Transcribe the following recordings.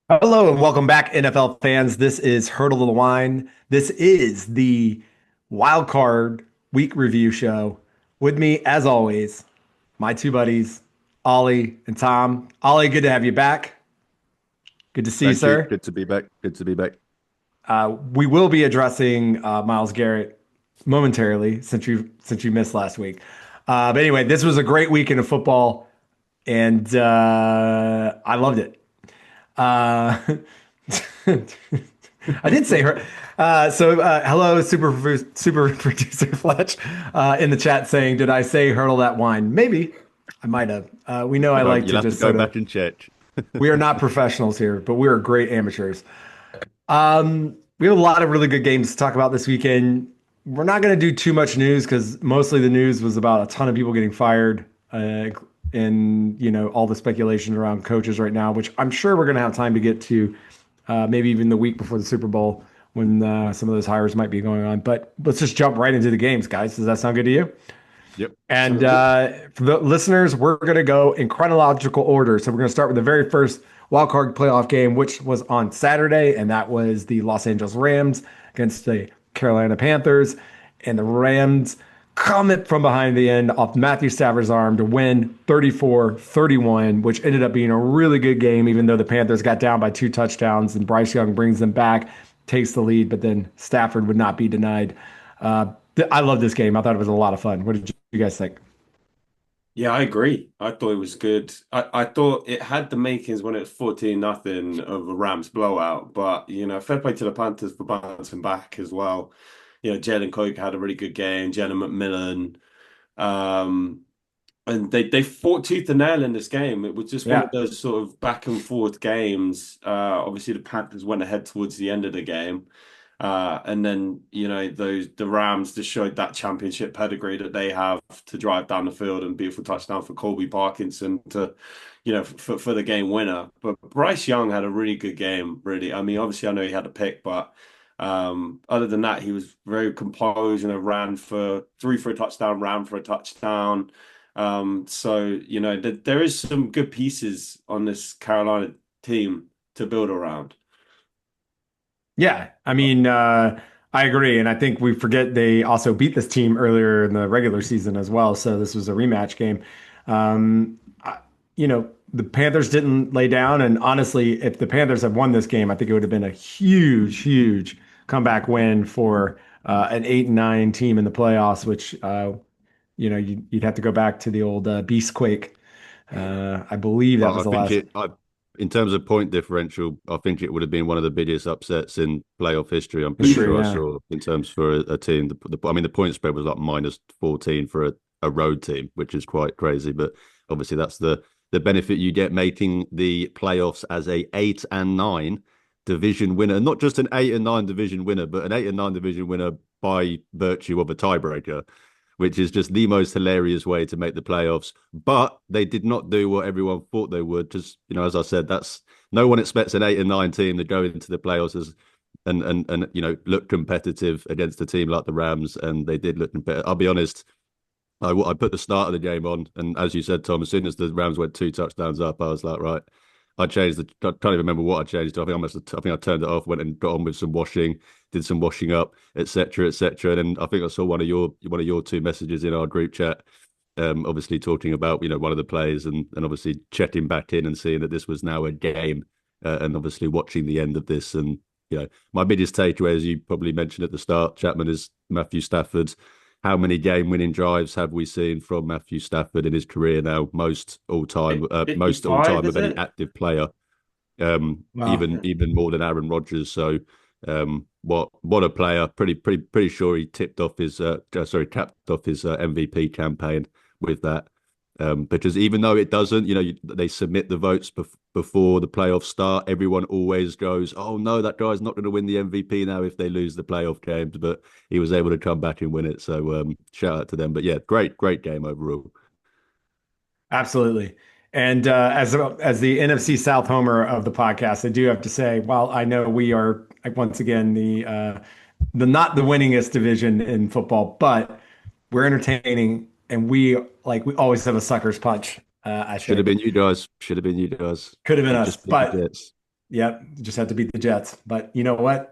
Hello and welcome back, NFL fans. This is Hurdle to the Wine. This is the Wildcard Week Review Show. With me, as always, my two buddies, Ollie and Tom. Ollie, good to have you back. Good to see you, Thank you. sir. Good to be back. Good to be back. We will be addressing Myles Garrett momentarily since you missed last week. But anyway, this was a great weekend of football, and I loved it. Uh, I did say her. Hello, super producer Fletch, in the chat saying, "Did I say hurdle that wine?" Maybe I might have. We know I like You'll to have to just go sort of. back and check. We are not professionals here, but we are great amateurs. We have a lot of really good games to talk about this weekend. We're not going to do too much news because mostly the news was about a ton of people getting fired, and all the speculation around coaches right now, which I'm sure we're going to have time to get to, maybe even the week before the Super Bowl when some of those hires might be going on. But let's just jump right into the games, guys. Does that sound good to you? Yep. And Sounds good. for the listeners, we're going to go in chronological order. So we're going to start with the very first wild card playoff game, which was on Saturday, and that was the Los Angeles Rams against the Carolina Panthers. And the Rams come it from behind the end off Matthew Stafford's arm to win 34-31, which ended up being a really good game, even though the Panthers got down by two touchdowns and Bryce Young brings them back, takes the lead, but then Stafford would not be denied. I love this game. I thought it was a lot of fun. What did you guys think? Yeah, I agree. I thought it was good. I thought it had the makings when it was 14-0 of a Rams blowout, but fair play to the Panthers for bouncing back as well. Jalen Coke had a really good game, Jalen McMillan. Um, and they fought tooth and nail in this game. It was just one of Yeah. those sort of back and forth games. Obviously the Panthers went ahead towards the end of the game. And then, the Rams just showed that championship pedigree that they have to drive down the field and beautiful touchdown for Colby Parkinson to, for the game winner. But Bryce Young had a really good game, really. I mean, obviously I know he had a pick, but other than that, he was very composed, threw for a touchdown, ran for a touchdown. There is some good pieces on this Carolina team to build around. Yeah. I mean, I agree. And I think we forget they also beat this team earlier in the regular season as well. So this was a rematch game. I, the Panthers didn't lay down. And honestly, if the Panthers had won this game, I think it would have been a huge, huge comeback win for an 8-9 team in the playoffs, which, you'd have to go back to the old Beast Quake. I believe that I was I the think last. in terms of point differential, I think it would have been one of the biggest upsets in playoff history. I'm pretty History. sure I Yeah. saw in terms for a team. I mean, the point spread was like minus 14 for a road team, which is quite crazy. But obviously, that's the benefit you get making the playoffs as a 8 and 9 division winner, not just an 8 and 9 division winner, but an 8 and 9 division winner by virtue of a tiebreaker, which is just the most hilarious way to make the playoffs. But they did not do what everyone thought they would. Just as I said, that's no one expects an 8 and 9 team to go into the playoffs as and look competitive against a team like the Rams, and they did look competitive. I'll be honest. I put the start of the game on, and as you said, Tom, as soon as the Rams went two touchdowns up, I was like, right. I changed the. I can't even remember what I changed. I think I turned it off, went and got on with some washing, did some washing up, etc., etc. And then I think I saw one of your two messages in our group chat, obviously talking about one of the plays, and obviously checking back in and seeing that this was now a game, and obviously watching the end of this. And my biggest takeaway, as you probably mentioned at the start, Chapman, is Matthew Stafford. How many game-winning drives have we seen from Matthew Stafford in his career now? Most all 55, time is of any it? active player, Wow. even more than Aaron Rodgers. So, what a player! Pretty sure he capped off his MVP campaign with that. Because even though it doesn't, they submit the votes before the playoffs start. Everyone always goes, "Oh no, that guy's not going to win the MVP now if they lose the playoff games." But he was able to come back and win it. So shout out to them. But yeah, great game overall. Absolutely. And as the NFC South homer of the podcast, I do have to say, while I know we are once again the not the winningest division in football, but we're entertaining and we always have a sucker's punch. I Should have think been you guys. Should have been you guys. could have been You us, just beat the but Jets. yep, just had to beat the Jets. But you know what?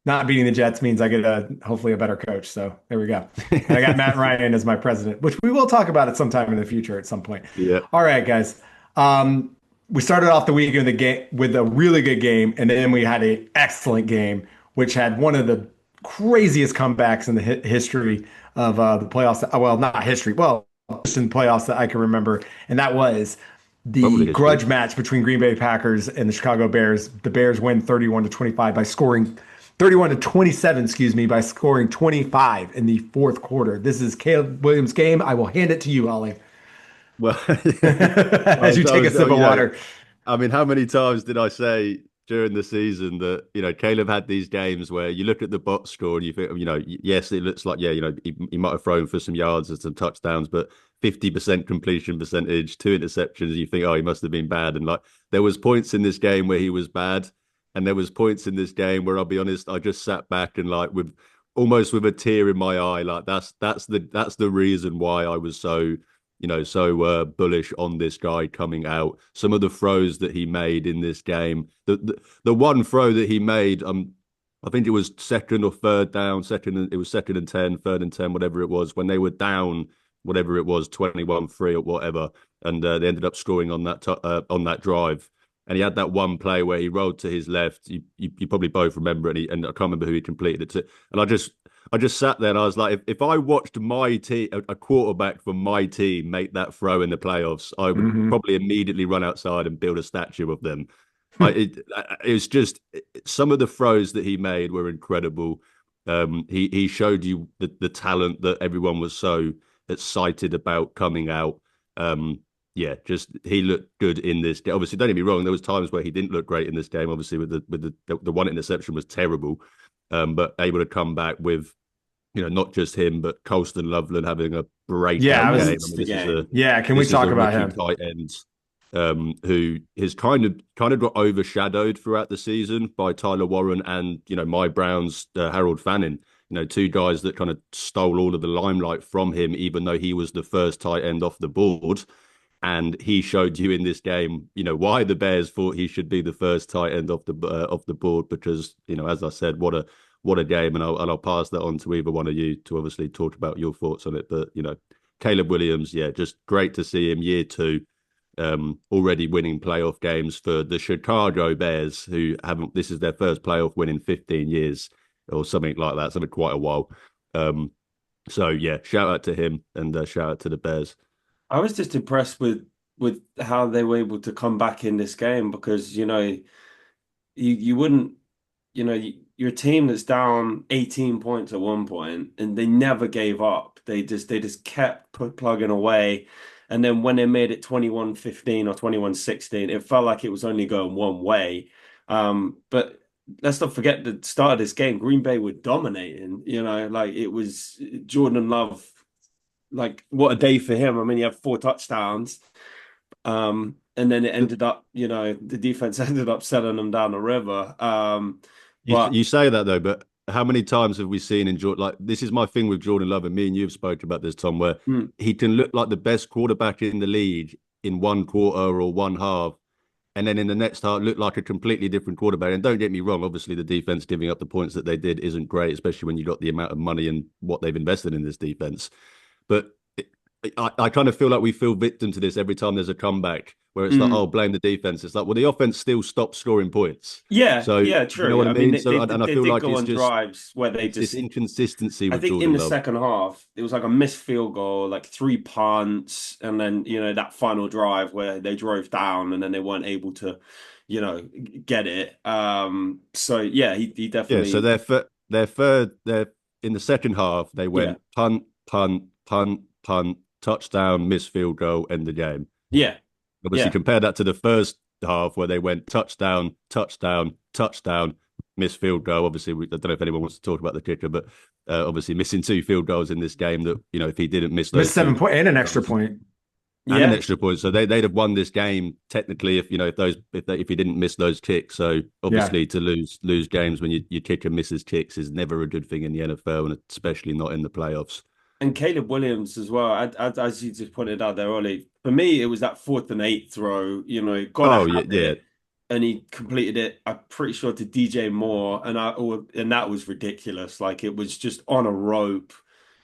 Not beating the Jets means I get hopefully a better coach. So there we go. And I got Matt Ryan as my president, which we will talk about at some time in the future at some point. Yeah. All right, guys. Um, we started off the week with a really good game, and then we had an excellent game, which had one of the craziest comebacks in the history of the playoffs. Well, not history. Well, just in playoffs that I can remember, and that was the Probably history. grudge match between Green Bay Packers and the Chicago Bears. The Bears win 31 to 25 by scoring 31 to 27, excuse me, by scoring 25 in the fourth quarter. This is Caleb Williams' game. I will hand it to you, Ollie, Well, as you take a sip of water. I mean, how many times did I say during the season that, Caleb had these games where you look at the box score and you think, yes, it looks like, yeah, he might have thrown for some yards and some touchdowns, but 50% completion percentage, 2 interceptions, you think, oh, he must have been bad. And like, there was points in this game where he was bad. And there was points in this game where I'll be honest, I just sat back and like with almost with a tear in my eye, like that's the reason why I was so bullish on this guy coming out. Some of the throws that he made in this game, the one throw that he made, I think it was second or third down, it was second and 10, third and 10, whatever it was, when they were down, whatever it was, 21-3 or whatever, and they ended up scoring on that drive. And he had that one play where he rolled to his left. You probably both remember it, and I can't remember who he completed it to. And I just sat there and I was like, if I watched my team, a quarterback from my team make that throw in the playoffs, I would Mhm. probably immediately run outside and build a statue of them. It was just some of the throws that he made were incredible. He showed you the talent that everyone was so excited about coming out. Yeah, just he looked good in this game. Obviously, don't get me wrong. There was times where he didn't look great in this game. Obviously, with the one interception was terrible, but able to come back with not just him, but Colston Loveland having a Yeah, breakout I was. game. I It's mean, the game. Yeah, can we this is talk a about rookie him? tight end who has kind of got overshadowed throughout the season by Tyler Warren and my Browns Harold Fanning. Two guys that kind of stole all of the limelight from him, even though he was the first tight end off the board. And he showed you in this game, why the Bears thought he should be the first tight end off the board. Because as I said, what a game, and I'll pass that on to either one of you to obviously talk about your thoughts on it. But Caleb Williams, yeah, just great to see him year two, already winning playoff games for the Chicago Bears, who haven't. This is their first playoff win in 15 years or something like that. Something quite a while. So yeah, shout out to him and shout out to the Bears. I was just impressed with how they were able to come back in this game because you wouldn't you're a team that's down 18 points at one point and they never gave up. They just kept plugging away. And then when they made it 21-15 or 21-16, it felt like it was only going one way. But let's not forget the start of this game, Green Bay were dominating, like it was Jordan Love, like what a day for him. I mean, he had 4 touchdowns. And then it ended up, the defense ended up selling them down the river. But You say that though, but how many times have we seen in Jordan? Like this is my thing with Jordan Love, and me and you have spoken about this, Tom, where mm, he can look like the best quarterback in the league in one quarter or one half, and then in the next half look like a completely different quarterback. And don't get me wrong, obviously the defense giving up the points that they did isn't great, especially when you got the amount of money and what they've invested in this defense. But I kind of feel like we feel victim to this every time there's a comeback where it's like, mm. oh, blame the defense. It's like, well, the offense still stops scoring points. Yeah, So, yeah, you know true. what I I mean, mean? they, So, they and I they feel did like go on drives where they it's this just. inconsistency I with think in Jordan the Love. second half, it was like a missed field goal, like 3 punts, and then that final drive where they drove down and then they weren't able to, get it. So yeah, he Yeah, so definitely, they're in the second half, they yeah, went punt, punt, punt, punt, touchdown, miss field goal, end the game. yeah, Obviously, yeah, compare that to the first half where they went touchdown, touchdown, touchdown, miss field goal. Obviously, I don't know if anyone wants to talk about the kicker, but obviously missing 2 field goals in this game that, if he didn't miss those Missed two 7 point and an extra goals point. and an yeah, extra point. So they'd have won this game technically if he didn't miss those kicks. So Yeah. obviously to lose games when your kicker misses kicks is never a good thing in the NFL and especially not in the playoffs. And Caleb Williams as well. As you just pointed out there, Ollie. For me, it was that fourth and eighth throw. Gotta Oh have yeah, it, and he completed it. I'm pretty sure to DJ Moore, and that was ridiculous. Like it was just on a rope.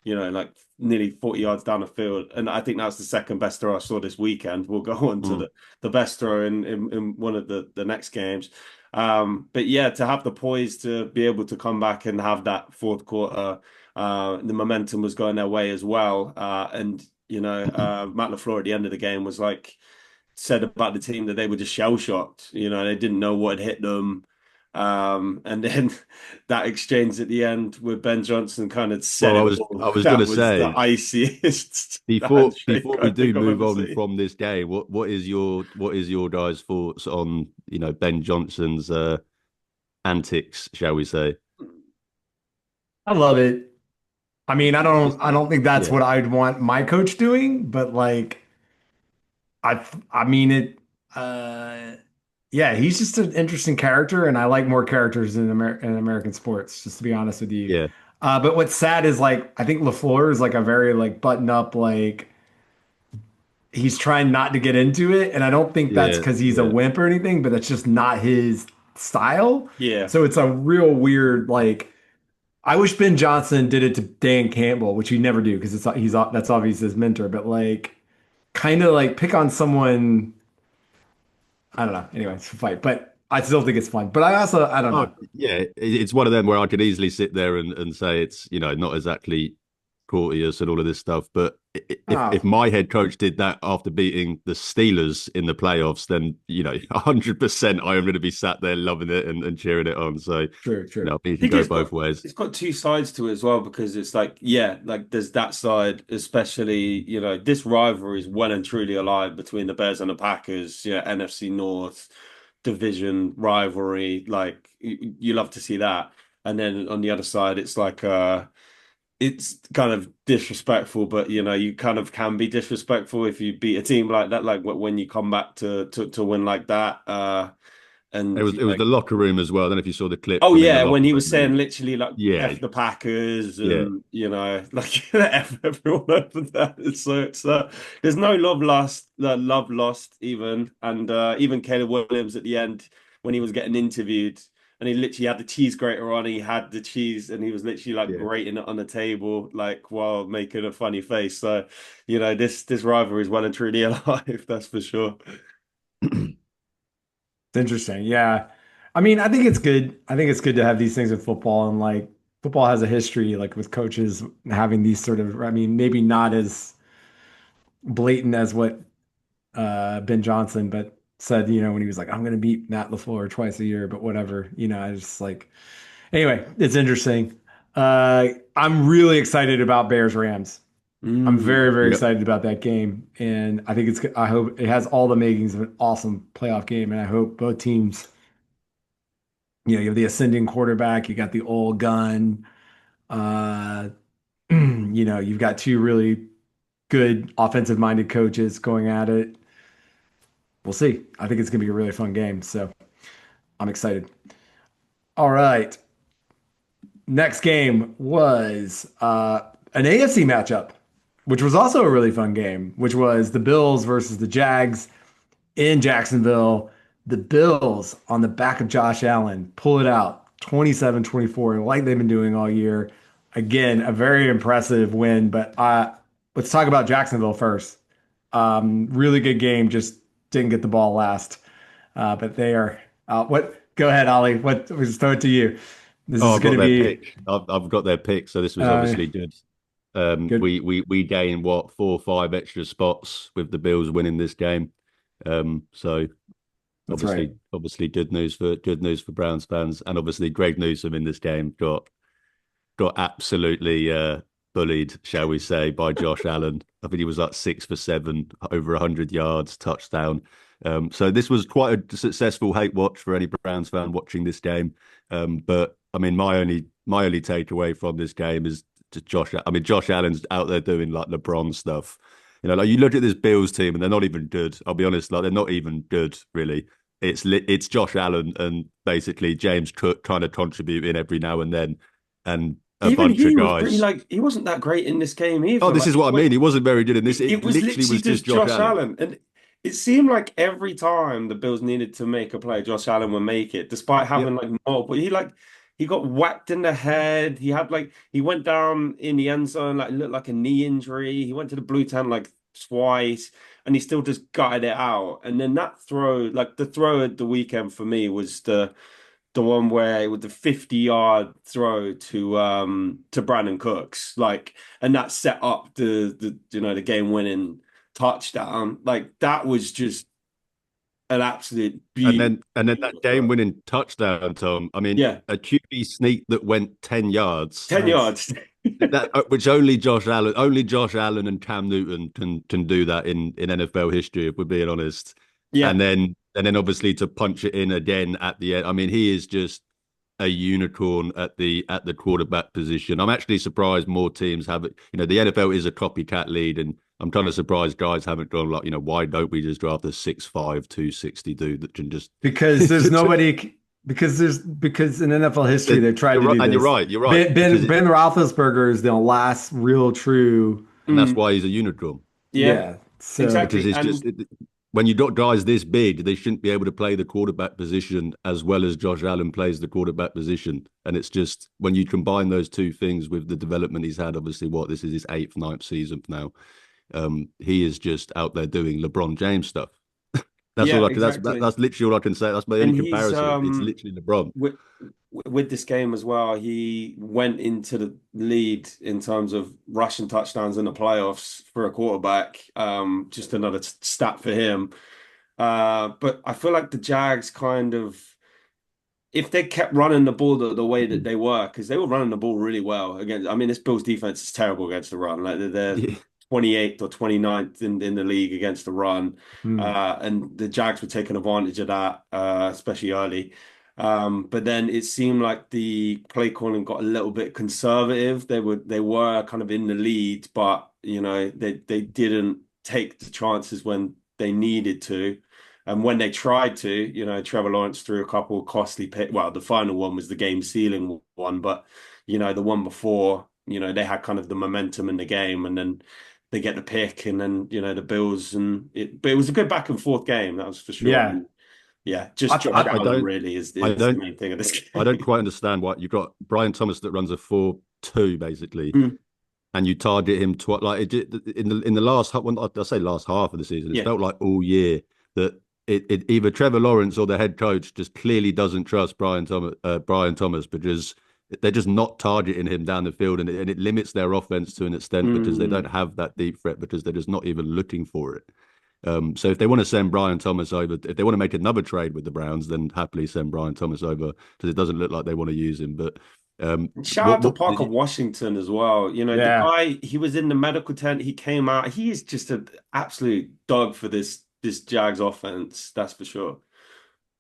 Like nearly 40 yards down the field. And I think that's the second best throw I saw this weekend. We'll go on to mm. the best throw in one of the next games. But yeah, to have the poise to be able to come back and have that fourth quarter, the momentum was going their way as well. And Matt LaFleur at the end of the game was like said about the team that they were just shell shocked. They didn't know what had hit them. And then that exchange at the end with Ben Johnson kind of said Well, I it was all. I was going That to was the say iciest before handshake we I do think I've move ever on seen. from this game, what is your guys' thoughts on Ben Johnson's antics, shall we say? I love it. I mean, Just I don't think that's yeah, what I'd want my coach doing, but like I mean it yeah, he's just an interesting character and I like more characters in American sports, just to be honest with you. yeah, But what's sad is like I think LaFleur is like a very like button up like he's trying not to get into it and I don't think that's yeah, because he's a yeah. wimp or anything, but that's just not his style. Yeah, So it's a real weird like I wish Ben Johnson did it to Dan Campbell, which he never do because he's that's obvious his mentor, but like kind of like pick on someone. I don't know. Anyway, it's a fight, but I still think it's fun. But I don't Oh know. yeah, it's one of them where I could easily sit there and say it's not exactly courteous and all of this stuff. But if Oh, my head coach did that after beating the Steelers in the playoffs, then 100% I am going to be sat there loving it and cheering it on. So true, true. I think I it can think go both ways. it's got two sides to it as well because it's like yeah, like there's that side, especially this rivalry is well and truly alive between the Bears and the Packers. NFC North division rivalry, like you love to see that. And then on the other side, it's like it's kind of disrespectful, but you kind of can be disrespectful if you beat a team like that, like when you come back to win like that. It And was it was the locker room as well. I don't know if you saw the clip oh from in the yeah, when locker he room. was saying literally like Yeah, F the Packers yeah, and like F everyone over that. So there's no love lost even. And even Caleb Williams at the end when he was getting interviewed and he literally had the cheese grater on, he had the cheese and he was literally like yeah. grating it on the table, like while making a funny face. So, this rivalry is well and truly alive, that's for sure. It's interesting. Yeah. I mean, I think it's good. I think it's good to have these things with football and like football has a history like with coaches having these sort of, I mean, maybe not as blatant as what Ben Johnson, but said, when he was like, I'm going to beat Matt LaFleur twice a year, but whatever, I just like, anyway, it's interesting. I'm really excited about Bears Rams. I'm Mm. very, very Yep. excited about that game. And I hope it has all the makings of an awesome playoff game. And I hope both teams, you have the ascending quarterback, you got the old gun, uh, you've got two really good offensive minded coaches going at it. We'll see. I think it's going to be a really fun game. So I'm excited. All right. Next game was an AFC matchup, which was also a really fun game, which was the Bills versus the Jags in Jacksonville. The Bills on the back of Josh Allen pull it out 27-24, like they've been doing all year. Again, a very impressive win, but let's talk about Jacksonville first. Really good game, just didn't get the ball last. But they are what go ahead, Ollie. What was throw it to you. This Oh, is I've going got to their be pick. I've got their pick. So this was uh, obviously good. good. We gained what 4 or 5 extra spots with the Bills winning this game. So That's right. obviously good news for Browns fans, and obviously Greg Newsome in this game got absolutely bullied, shall we say, by Josh Allen. I think he was like 6 for 7, over 100 yards, touchdown. So this was quite a successful hate watch for any Browns fan watching this game. But I mean, my only takeaway from this game is to Josh. I mean, Josh Allen's out there doing like LeBron stuff. Like you look at this Bills team and they're not even good. I'll be honest, like they're not even good really. It's Josh Allen and basically James Cook kind of contributing every now and then, and a Even bunch of he was pretty guys. like he wasn't that great in this game Oh, either. this Like is what I mean. He wasn't very good in this. it It was literally literally was just just Josh Josh Allen. Allen, and it seemed like every time the Bills needed to make a play, Josh Allen would make it, despite Yep. having like multiple. He got whacked in the head. He went down in the end zone like it looked like a knee injury. He went to the blue tent like twice, and he still just gutted it out. And then that throw, like the throw at the weekend for me was the one where with the 50-yard throw to Brandon Cooks, like, and that set up the game winning touchdown. Like that was just an absolute And then that beautiful game throw. winning touchdown, Tom. I mean, Yeah, a QB sneak that went 10 yards. 10 Nice. yards. That which only Josh Allen and Cam Newton can do that in NFL history, if we're being honest. Yeah. And then obviously to punch it in again at the end. I mean, he is just a unicorn at the quarterback position. I'm actually surprised more teams have it. The NFL is a copycat league, and I'm kind of surprised guys haven't gone like, why don't we just draft a 6'5", 260 dude that can just Because there's nobody because in NFL history they've tried you're to right, do and you're this. right, you're right, because Ben Roethlisberger is the last real true. and that's Mm, why he's a unicorn. yeah, Yeah. So Because exactly. it's just And when you got guys this big, they shouldn't be able to play the quarterback position as well as Josh Allen plays the quarterback position. And it's just when you combine those two things with the development he's had, obviously, this is his eighth, ninth season now. He is just out there doing LeBron James stuff. That's yeah, all I can. exactly. That's literally all I can say. That's my And only he's comparison. It's literally LeBron. with this game as well, he went into the lead in terms of rushing touchdowns in the playoffs for a quarterback. Just another stat for him. But I feel like the Jags kind of, if they kept running the ball the way that they were, because they were running the ball really well against. I mean, this Bills defense is terrible against the run. Like they're Yeah. 28th or 29th in the league against the run. hmm. And the Jags were taking advantage of that, especially early. But then it seemed like the play calling got a little bit conservative. They were kind of in the lead, but they didn't take the chances when they needed to. And when they tried to, Trevor Lawrence threw a couple of costly pick. Well, the final one was the game sealing one, but the one before, they had kind of the momentum in the game, and then they get the pick, and then the Bills, but it was a good back and forth game, that was for sure. Yeah. And yeah, I, just th- Josh I I Allen don't. really is I is the don't. main thing of this I don't game. quite understand why you've got Brian Thomas that runs a 4-2 basically, Mm, and you target him like it did in the last when I say last half of the season. It's yeah, felt like all year that it either Trevor Lawrence or the head coach just clearly doesn't trust Brian Thomas because they're just not targeting him down the field, and it limits their offense to an extent because they mm, don't have that deep threat because they're just not even looking for it. So if they want to send Brian Thomas over, if they want to make another trade with the Browns, then happily send Brian Thomas over because it doesn't look like they want to use him. But And shout out to what did Parker you? Washington as well. The yeah. guy, he was in the medical tent. He came out. He is just an absolute dog for this Jags offense. That's for sure.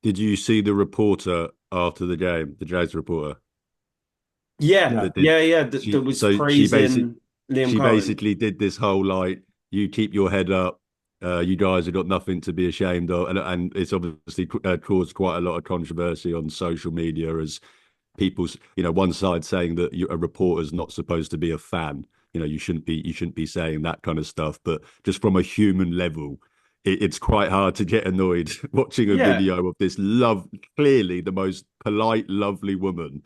Did you see the reporter after the game, the Jags reporter Yeah, No. that did? yeah, yeah. That She was so she basically praising Liam she Cohen. basically did this whole like you keep your head up. You guys have got nothing to be ashamed of, and it's obviously caused quite a lot of controversy on social media as people's one side saying that a reporter's not supposed to be a fan. You shouldn't be saying that kind of stuff. But just from a human level, it's quite hard to get annoyed watching a Yeah, video of this clearly the most polite, lovely woman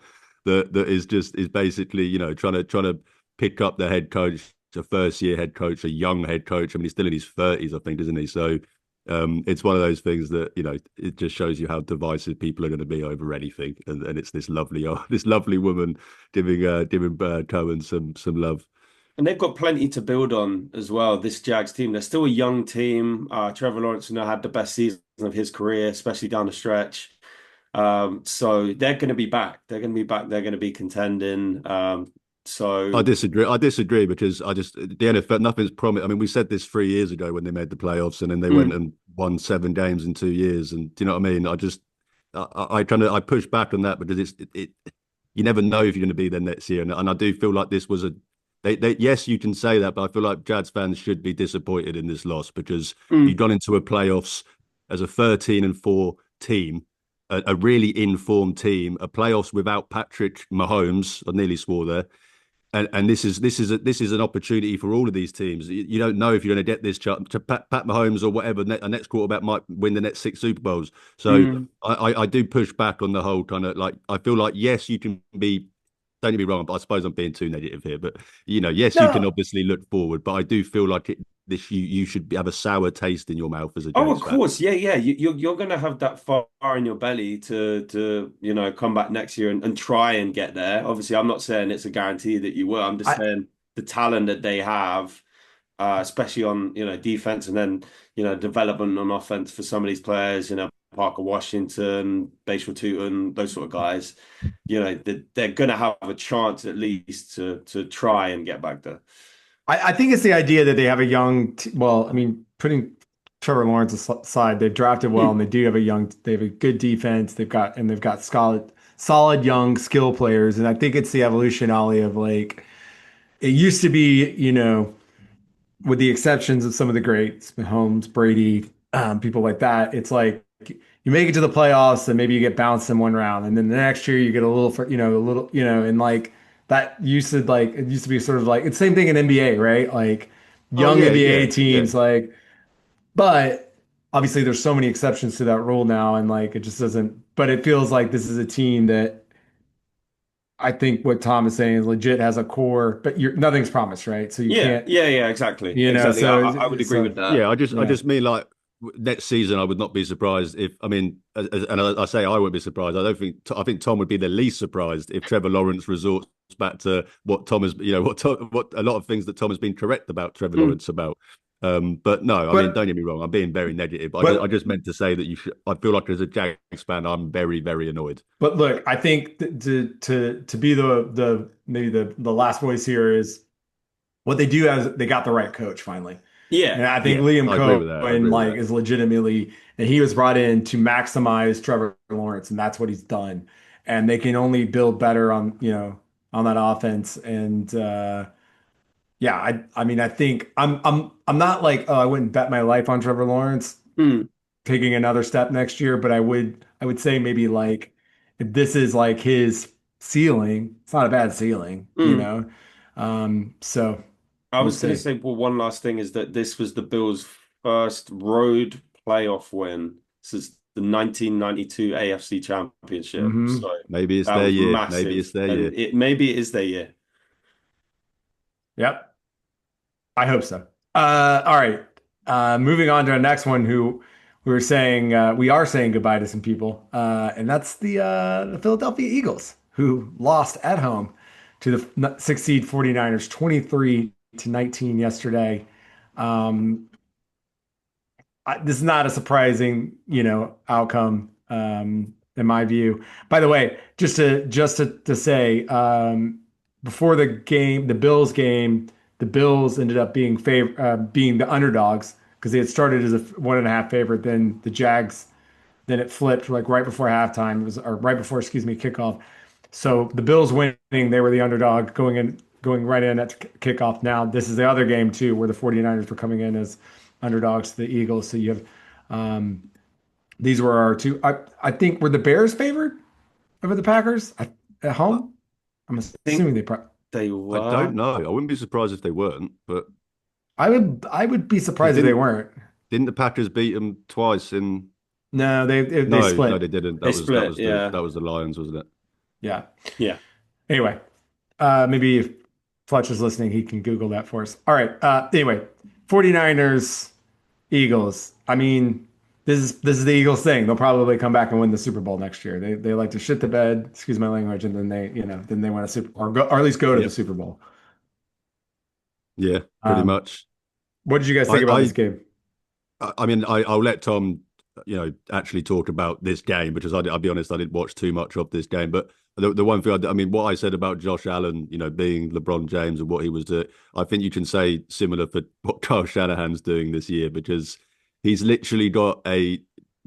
that is basically trying to pick up the head coach, a first year head coach, a young head coach. I mean, he's still in his 30s, I think, isn't he? So it's one of those things that it just shows you how divisive people are going to be over anything, and it's this lovely woman giving Cohen some love. and they've got plenty to build on as well. This Jags team, they're still a young team. Trevor Lawrence, had the best season of his career, especially down the stretch. So they're going to be back. They're going to be back. They're going to be contending. I So disagree. I disagree because the NFL nothing's promised. I mean, we said this 3 years ago when they made the playoffs, and then they went mm, and won 7 games in 2 years. And do you know what I mean? I push back on that because you never know if you're going to be there next year, and I do feel like this was yes, you can say that, but I feel like Jags fans should be disappointed in this loss because you've mm, gone into a playoffs as a 13-4 team a really informed team, a playoffs without Patrick Mahomes. I nearly swore there. And this is an opportunity for all of these teams. You don't know if you're going to get this to Pat Mahomes or whatever. A next quarterback might win the next 6 Super Bowls. So Mm. I do push back on the whole kind of like, I feel like, yes, you can be. Don't get me wrong, but I suppose I'm being too negative here. But yes, you can No. obviously look forward. But I do feel like you should have a sour taste in your mouth as a Oh, of Jags fan. course, yeah, yeah. You're gonna have that fire in your belly to come back next year and try and get there. Obviously, I'm not saying it's a guarantee that you will. I'm just I saying the talent that they have, especially on defense, and then development on offense for some of these players. Parker Washington, Bashal Tutin, those sort of guys. They're gonna have a chance at least to try and get back there. I think it's the idea that they have a well, I mean, putting Trevor Lawrence aside, they've drafted well and they have a good defense. They've got solid young skill players. And I think it's the evolution, Ollie, of like it used to be, with the exceptions of some of the greats, Mahomes, Brady, people like that. It's like you make it to the playoffs and maybe you get bounced in one round, and then the next year you get a little, and like that it used to be sort of like it's the same thing in NBA, right? Like Oh young yeah, NBA yeah, yeah. teams, like, but obviously there's so many exceptions to that rule now, and like it just doesn't. But it feels like this is a team that I think what Tom is saying is legit has a core, but nothing's promised, right? So you Yeah, can't, yeah, yeah, exactly, exactly. I would agree so with that. Yeah, I yeah. just mean like next season. I would not be surprised if I mean, and I say I wouldn't be surprised. I don't think I think Tom would be the least surprised if Trevor Lawrence resorts back to what Tom has, what a lot of things that Tom has been correct about Trevor Mm. Lawrence about. But no, I mean, don't But get me wrong. I'm being very negative. I but just meant to say that you should. I feel like as a Jags fan, I'm very, very annoyed. But look, I think to be the maybe the last voice here is what they do as they got the right coach finally. Yeah, And I think Yeah, Liam I agree with that. I Cohen agree with like that. is legitimately and he was brought in to maximize Trevor Lawrence, and that's what he's done. And they can only build better on that offense. And yeah, I mean I think I'm not like, oh, I wouldn't bet my life on Trevor Lawrence mm, taking another step next year, but I would say maybe like if this is like his ceiling, it's not a bad ceiling, you mm. know. So I we'll was going to see. say, well, one last thing is that this was the Bills' first road playoff win since the 1992 AFC Championship. Hmm. So Maybe it's that their was year. Maybe massive, it's their and year. maybe it is their year. Yep, I hope so. All right. Moving on to our next one, who we are saying goodbye to some people, and that's the Philadelphia Eagles, who lost at home to the 6 seed 49ers 23-19 yesterday. Um, this is not a surprising, outcome, in my view. By the way, just to say, before the game, the Bills game, the Bills ended up being the underdogs because they had started as a 1.5 favorite. Then the Jags, then it flipped like right before halftime. It was or right before, excuse me, kickoff. So the Bills winning, they were the underdog going right in at kickoff. Now this is the other game too, where the 49ers were coming in as underdogs to the Eagles. So you have these were our two. I think were the Bears favored over the Packers at I home. I'm think assuming they. they I were. don't know. I wouldn't be surprised if they weren't, but I would be because surprised if they weren't. didn't the Packers beat them twice in? No, they No, they split. didn't. They split. Yeah, That was the Lions, wasn't it? Yeah. yeah. Anyway, maybe if Fletcher's listening, he can Google that for us. All right. Anyway, 49ers, Eagles. I mean, this is the Eagles thing. They'll probably come back and win the Super Bowl next year. They like to shit the bed, excuse my language, and then they win a Super or at least go to the Yep. Super Bowl. Yeah, pretty Um, much. what did you guys think I, about this I, game? I mean, I'll let Tom, actually talk about this game because I'll be honest, I didn't watch too much of this game. But the one thing, I mean, what I said about Josh Allen, being LeBron James and what he was doing, I think you can say similar for what Kyle Shanahan's doing this year because he's literally got a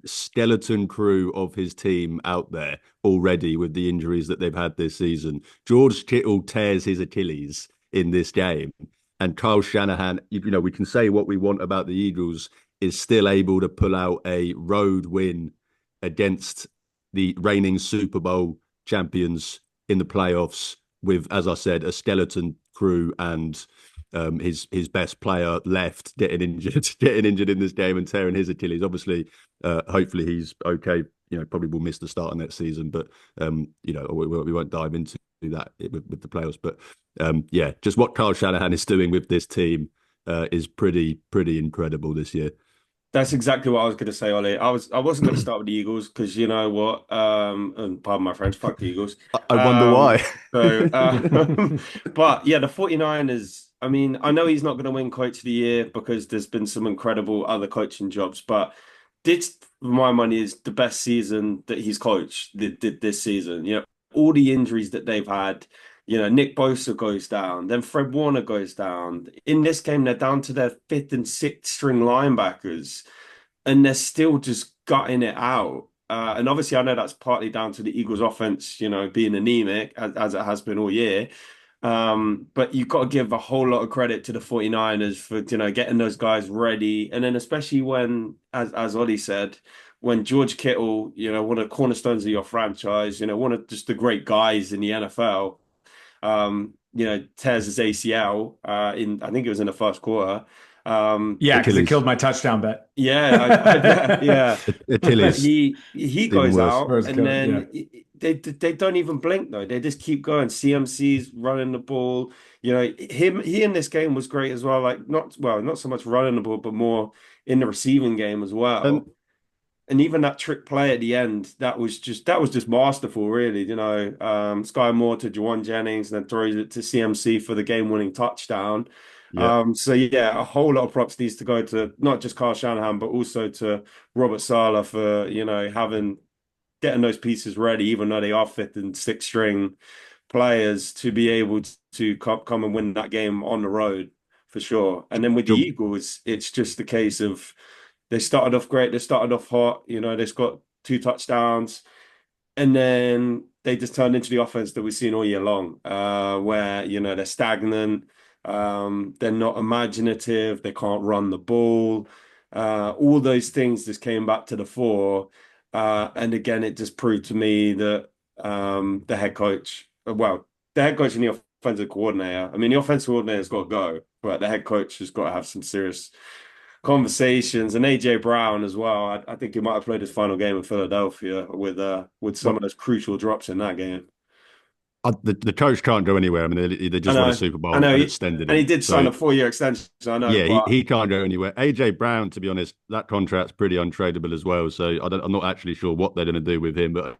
skeleton crew of his team out there already with the injuries that they've had this season. George Kittle tears his Achilles in this game. And Kyle Shanahan, we can say what we want about the Eagles, is still able to pull out a road win against the reigning Super Bowl champions in the playoffs with, as I said, a skeleton crew and his best player left getting injured in this game and tearing his Achilles. Obviously, hopefully he's okay. Probably will miss the start of next season, but we won't dive into that with the playoffs. But just what Kyle Shanahan is doing with this team is pretty incredible this year. That's exactly what I was going to say, Ollie. I wasn't going to start with the Eagles because you know what, and pardon my French, fuck the Eagles. I wonder why. So, but yeah, the 49ers, I mean, I know he's not going to win Coach of the Year because there's been some incredible other coaching jobs, but this, for my money, is the best season that he's coached did this season. All the injuries that they've had. Nick Bosa goes down, then Fred Warner goes down. In this game, they're down to their fifth and sixth string linebackers, and they're still just gutting it out. And obviously, I know that's partly down to the Eagles' offense, being anemic as it has been all year. But you've got to give a whole lot of credit to the 49ers for, getting those guys ready. And then especially when, as Ollie said, when George Kittle, one of the cornerstones of your franchise, one of just the great guys in the NFL, tears his ACL I think it was in the first quarter. Yeah, because it killed my touchdown bet. Yeah, I bet, yeah. Achilles. He goes out, and killed, then they don't even blink though. They just keep going. CMC's running the ball. He in this game was great as well. Like not so much running the ball, but more in the receiving game as well. And even that trick play at the end, that was just masterful, really. Sky Moore to Juwan Jennings, and then throws it to CMC for the game-winning touchdown. Yeah. So yeah, a whole lot of props needs to go to not just Kyle Shanahan, but also to Robert Saleh for getting those pieces ready, even though they are fifth and sixth string players, to be able to come and win that game on the road for sure. And then with the Eagles, it's just a case of. They started off great. They started off hot. They've got 2 touchdowns. And then they just turned into the offense that we've seen all year long, where, they're stagnant. They're not imaginative. They can't run the ball. All those things just came back to the fore. And again, it just proved to me that the head coach and the offensive coordinator, I mean, the offensive coordinator's got to go, but the head coach has got to have some serious conversations. And AJ Brown as well. I think he might have played his final game in Philadelphia with some of those crucial drops in that game. The coach can't go anywhere. I mean, they just won a Super Bowl and extended and him. he did sign a 4-year extension. So I know. Yeah, he can't go anywhere. AJ Brown, to be honest, that contract's pretty untradeable as well. So I'm not actually sure what they're going to do with him. But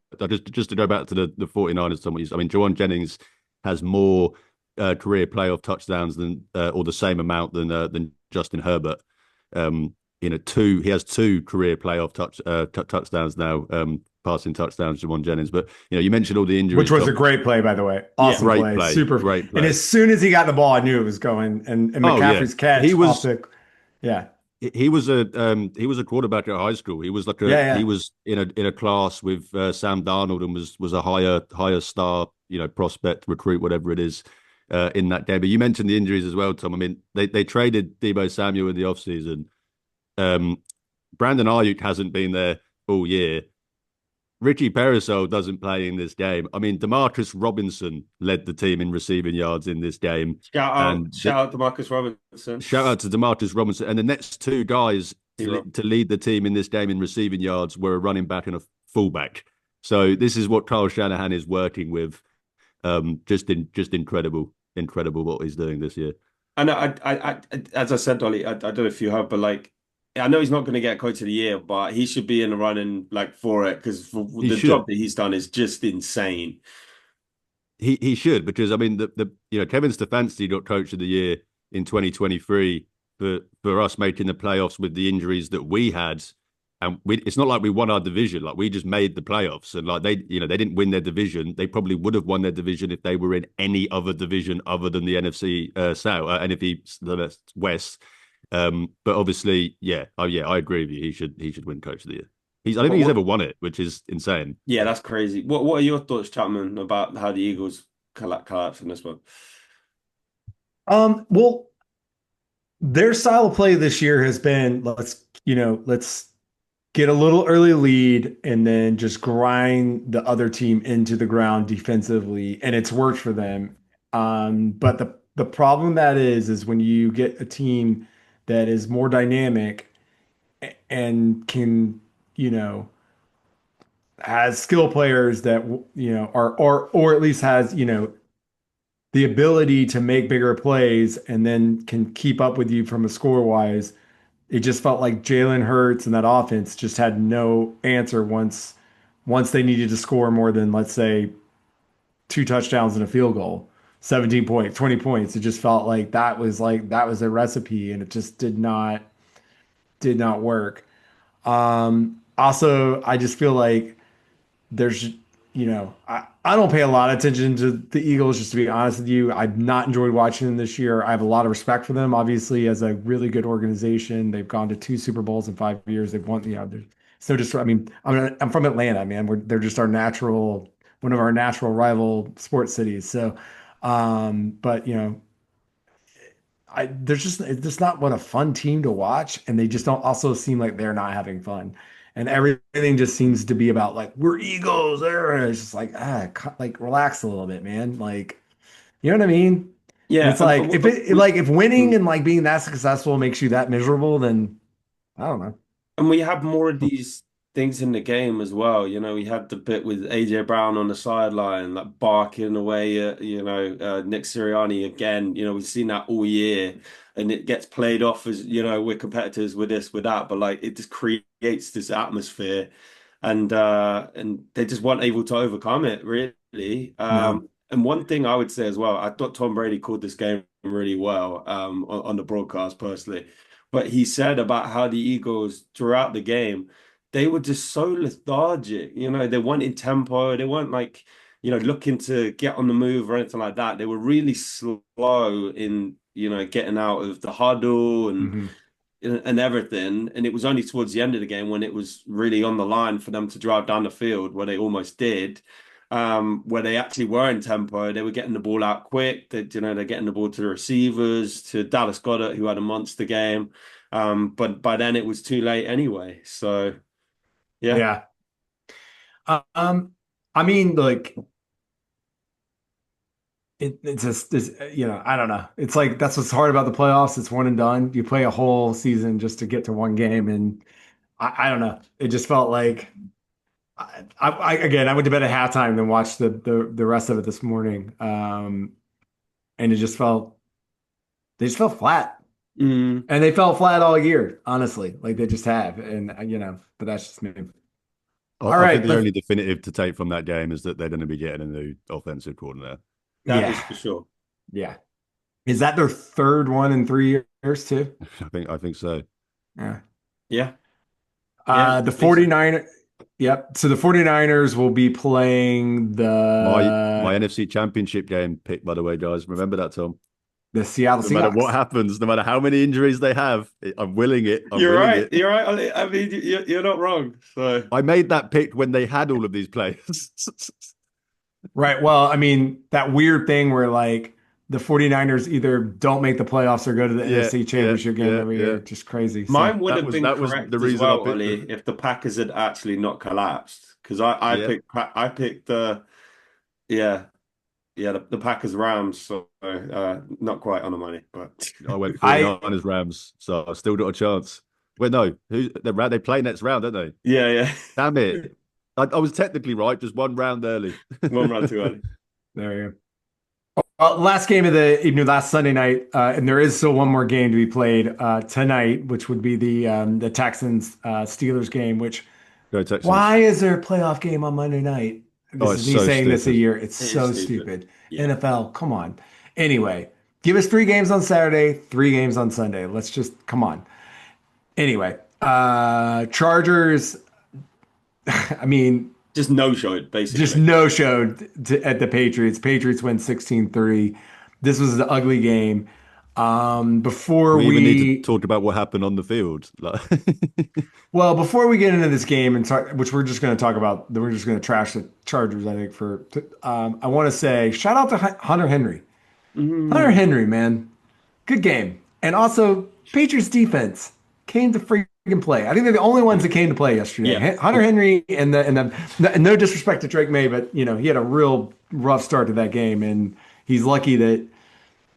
just to go back to the 49ers, I mean, Juwan Jennings has more career playoff touchdowns than or the same amount than Justin Herbert. He has 2 career playoff touchdowns now, passing touchdowns to Juwan Jennings. But you mentioned all the injuries, which was a great play, by the way. Awesome play, super great play. And as soon as he got the ball, I knew it was going. And McCaffrey's catch, he was He was a quarterback at high school. He was like he was in a class with Sam Darnold and was a higher star prospect, recruit, whatever it is. In that game. But you mentioned the injuries as well, Tom. I mean, they traded Deebo Samuel in the offseason. Brandon Ayuk hasn't been there all year. Richie Perisol doesn't play in this game. I mean, Demarcus Robinson led the team in receiving yards in this game. Shout out Demarcus Robinson. Shout out to Demarcus Robinson. And the next 2 guys to lead the team in this game in receiving yards were a running back and a fullback. So this is what Kyle Shanahan is working with. Just incredible what he's doing this year. And I as I said, Ollie, I don't know if you have, but I know he's not going to get Coach of the Year, but he should be in the running for it because the job that he's done is just insane. He should, because I mean Kevin Stefanski got Coach of the Year in 2023 for us making the playoffs with the injuries that we had. And it's not like we won our division. Like we just made the playoffs, and they didn't win their division. They probably would have won their division if they were in any other division other than the NFC South, NFC West. But obviously, I agree with you. He should win Coach of the Year. I don't think he's ever won it, which is insane. Yeah, that's crazy. What are your thoughts, Chapman, about how the Eagles collapse in this one? Well, their style of play this year has been let's get a little early lead and then just grind the other team into the ground defensively, and it's worked for them. But the problem that is when you get a team that is more dynamic and can, you know, has skill players that are or at least has, the ability to make bigger plays and then can keep up with you from a score wise. It just felt like Jalen Hurts and that offense just had no answer once they needed to score more than, let's say, two touchdowns and a field goal. 17 points, 20 points. It just felt like that was a recipe and it just did not work. Also, I just feel like there's, I don't pay a lot of attention to the Eagles, just to be honest with you. I've not enjoyed watching them this year. I have a lot of respect for them, obviously, as a really good organization. They've gone to two Super Bowls in 5 years. They've won, so just, I mean, I'm from Atlanta, man. They're just one of our natural rival sports cities. So, but it's just not what a fun team to watch, and they just don't also seem like they're not having fun, and everything just seems to be about like we're Eagles there, and it's just like like relax a little bit, man. Like, you know what I mean? And Yeah, it's like if winning and like being that successful makes you that miserable, then I don't know. and we have more of these things in the game as well. You know, we had the bit with AJ Brown on the sideline, like barking away at, Nick Sirianni again. You know, we've seen that all year, and it gets played off as, we're competitors with this, with that, but like it just creates this atmosphere, and they just weren't able to overcome it, really. No. And one thing I would say as well, I thought Tom Brady called this game really well, on the broadcast personally. But he said about how the Eagles throughout the game, they were just so lethargic. You know, they weren't in tempo. They weren't like, looking to get on the move or anything like that. They were really slow in, getting out of the huddle Hmm. and everything. And it was only towards the end of the game when it was really on the line for them to drive down the field, where they almost did, where they actually were in tempo. They were getting the ball out quick. They're getting the ball to the receivers, to Dallas Goedert, who had a monster game. But by then it was too late anyway. So yeah. Yeah. I mean, like it's just I don't know. It's like that's what's hard about the playoffs. It's one and done. You play a whole season just to get to one game, and I don't know. It just felt like again, I went to bed at halftime, then watched the rest of it this morning, and they just felt flat, Mm. and they felt flat all year, honestly, like they just have, and but that's just me. All I think right, the let's only definitive to take from that game is that they're going to be getting a new offensive coordinator. That yeah, is for sure. yeah. Is that their third one in 3 years too? I think so. Yeah. Yeah. Yeah, The I think so. 49, yep. So the 49ers will be playing My the NFC Championship game pick, by the way, guys. Remember that, Tom. Seattle No matter what Seahawks. happens, no matter how many injuries they have, I'm willing it. I'm You're willing right. it. You're right, Ollie. I mean, you're not wrong. So I made that pick when they had all of these players. Right. Well, I mean, that weird thing where like the 49ers either don't make the playoffs or go to the Yeah, NFC yeah, Championship game yeah, every yeah. year. Just crazy. So, mine would That have was been that was the correct as reason I well, picked them. Ollie, if the Packers had actually not collapsed. Because Yeah, I picked yeah, the Packers Rams, so not quite on the money, but I went I 49ers Rams, so I've still got a chance. Well, no, they play next round, don't they? yeah, yeah. Damn it! I was technically right, just one round early. One round too early. there you go. Last game of the evening, last Sunday night, and there is still one more game to be played tonight, which would be the Texans Steelers game. Which Go Texans! why is there a playoff game on Monday night? Oh, This it's is me so saying this a stupid. year. It's It is so stupid. stupid. Yeah. NFL, come on. Anyway, give us 3 games on Saturday, 3 games on Sunday. Let's just come on. Anyway, Chargers, I mean, Just no showed, just basically. no showed at the Patriots. Patriots win 16-3. This was an ugly game. Do Before we even need to we talk about what happened on the field? Like, Well, before we get into this game and talk, which we're just going to talk about, then we're just going to trash the Chargers, I think, I want to say shout out to Hunter Henry. Hunter Mm. Henry, man. Good game. And also, Patriots defense came to can play. I think they're the only ones that came to play yesterday. Yeah. Hunter Henry and no disrespect to Drake May, but he had a real rough start to that game, and he's lucky that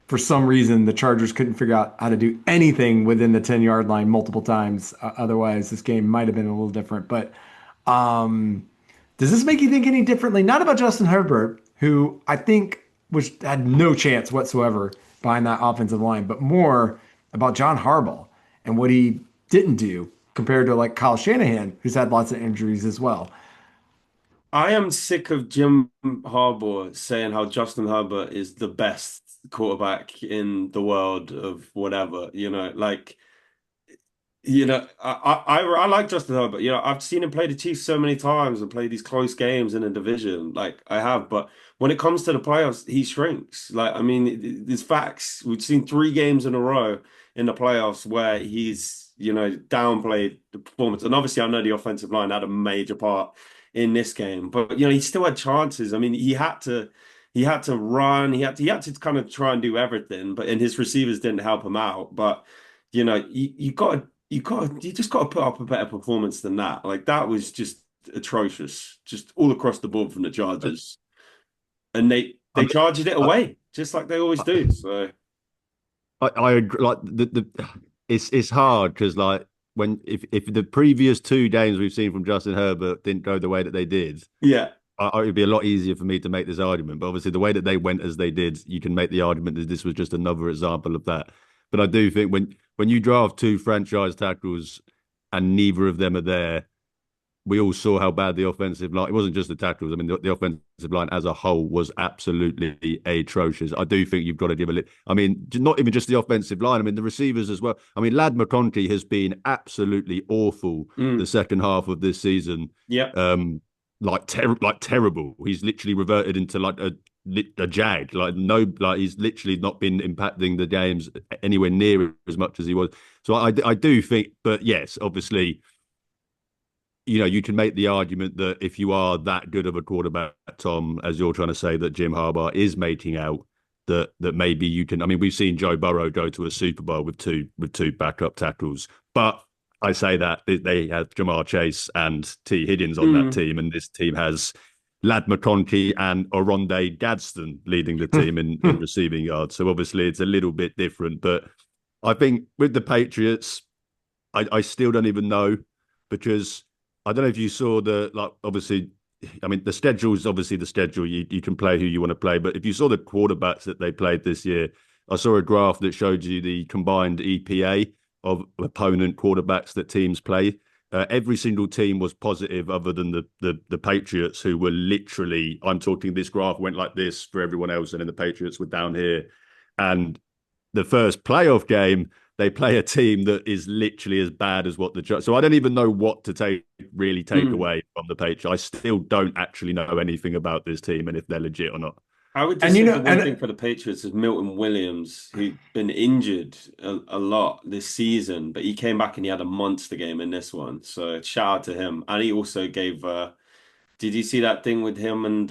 for some reason the Chargers couldn't figure out how to do anything within the 10-yard line multiple times. Otherwise, this game might have been a little different. But does this make you think any differently? Not about Justin Herbert, who I think had no chance whatsoever behind that offensive line, but more about John Harbaugh and what he didn't do compared to like Kyle Shanahan, who's had lots of injuries as well. I am sick of Jim Harbaugh saying how Justin Herbert is the best quarterback in the world of whatever, I like Justin Herbert. I've seen him play the Chiefs so many times and play these close games in a division, like I have. But when it comes to the playoffs, he shrinks. Like, I mean, there's facts. We've seen 3 games in a row in the playoffs where he's, downplayed the performance. And obviously, I know the offensive line had a major part in this game, but he still had chances. I mean, he had to run. He had to kind of try and do everything, and his receivers didn't help him out. But you just got to put up a better performance than that. Like, that was just atrocious, just all across the board from the Chargers, and they charged it away just like they always do. So I agree. Like it's hard because like if the previous 2 games we've seen from Justin Herbert didn't go the way that they did, yeah, it would be a lot easier for me to make this argument. But obviously, the way that they went as they did, you can make the argument that this was just another example of that. But I do think when you draft 2 franchise tackles and neither of them are there, we all saw how bad the offensive line. It wasn't just the tackles. I mean, the offensive line as a whole was absolutely atrocious. I do think you've got to give a. I mean, not even just the offensive line. I mean, the receivers as well. I mean, Lad McConkey has been absolutely awful the second half of this season. Yeah. Like terrible. He's literally reverted into like a jag. He's literally not been impacting the games anywhere near as much as he was. So I do think, but yes, obviously, you can make the argument that if you are that good of a quarterback, Tom, as you're trying to say that Jim Harbaugh is making out, that maybe you can. I mean, we've seen Joe Burrow go to a Super Bowl with two backup tackles, but I say that they have Jamar Chase and T. Higgins on that team, and this team has Lad McConkey and Oronde Gadsden leading the team in receiving yards. So obviously it's a little bit different, but I think with the Patriots, I still don't even know, because I don't know if you saw obviously, I mean, the schedule is obviously the schedule. You can play who you want to play. But if you saw the quarterbacks that they played this year, I saw a graph that showed you the combined EPA of opponent quarterbacks that teams play. Every single team was positive other than the Patriots, who were literally, I'm talking, this graph went like this for everyone else, and then the Patriots were down here. And the first playoff game, they play a team that is literally as bad as what so I don't even know what to take away from the Patriots. I still don't actually know anything about this team and if they're legit or not. I would just say the one thing for the Patriots is Milton Williams, who'd been injured a lot this season, but he came back and he had a monster game in this one. So shout out to him. And he also gave did you see that thing with him and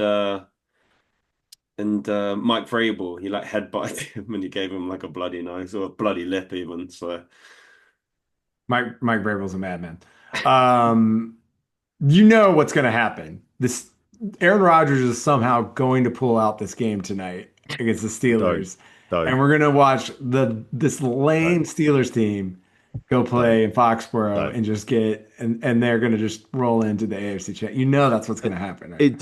Mike Vrabel? He like headbutted him and he gave him like a bloody nose or a bloody lip even. So Mike Vrabel's a madman. You know what's going to happen. Aaron Rodgers is somehow going to pull out this game tonight against the Steelers. And we're going to watch this lame Steelers team go play in Foxborough and just and they're going to just roll into the AFC chat. You know that's what's going to happen. Right?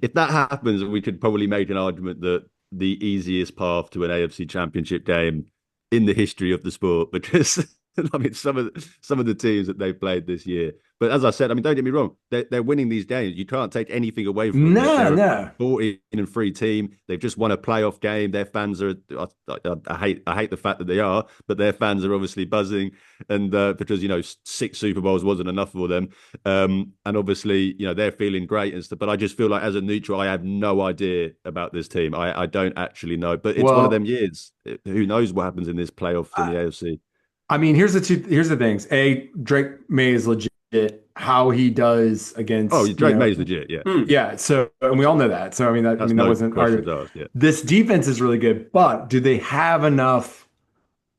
If that happens, we could probably make an argument that the easiest path to an AFC Championship game in the history of the sport, because I mean, some of the teams that they've played this year. But as I said, I mean, don't get me wrong, they're winning these games. You can't take anything away from them. No. 14-3 team. They've just won a playoff game. Their fans are. I hate the fact that they are, but their fans are obviously buzzing, and because 6 Super Bowls wasn't enough for them, and obviously they're feeling great and stuff. But I just feel like as a neutral, I have no idea about this team. I don't actually know. But it's one of them years. Who knows what happens in this playoff in the AFC? I mean, here's the things. Drake May is legit. How he does against Drake May's legit, yeah. Yeah. So, and we all know that. So I mean that wasn't argued. Yeah. This defense is really good, but do they have enough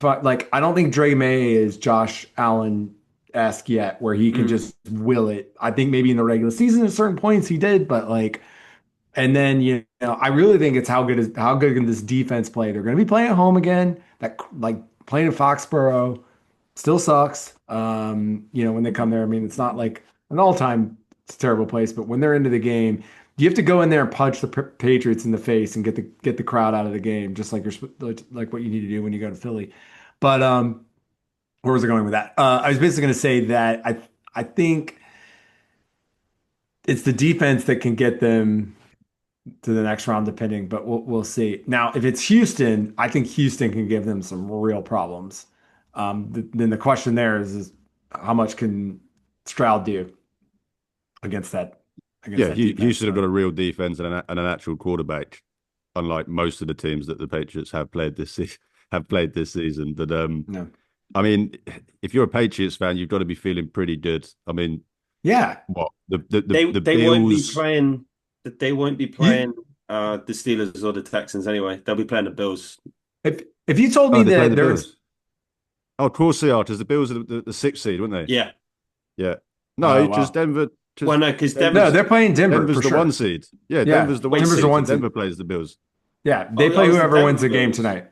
but like I don't think Dre May is Josh Allen-esque yet, where he can just will it. I think maybe in the regular season at certain points he did, but like, and then I really think it's how good can this defense play? They're going to be playing at home again. That like playing in Foxborough still sucks. When they come there, I mean, it's not like an all-time terrible place, but when they're into the game, you have to go in there and punch the Patriots in the face and get the crowd out of the game, just like like what you need to do when you go to Philly. But where was I going with that? I was basically going to say that I think it's the defense that can get them to the next round, depending, but we'll see. Now, if it's Houston, I think Houston can give them some real problems. Then the question there is how much can Stroud do against that? Yeah, Defense? Houston have got a real defense and an actual quarterback, unlike most of the teams that the Patriots have played this season. But No. I mean, if you're a Patriots fan, you've got to be feeling pretty good. I mean, Yeah. what the They won't be Bills? playing. They won't be playing the Steelers or the Texans anyway. They'll be playing the Bills. If you told me They're playing that the there Bills. was, Of course they are, because the Bills are the sixth seed, weren't they? Yeah. Yeah. No, Oh, just wow. Denver. Well, no, because no, they're playing Denver Denver's for the sure. one seed. Yeah, Yeah, Denver's the one Denver's seed. the one so Denver seed. plays the Bills. Yeah, they play that was the whoever wins Denver the game Bills. tonight.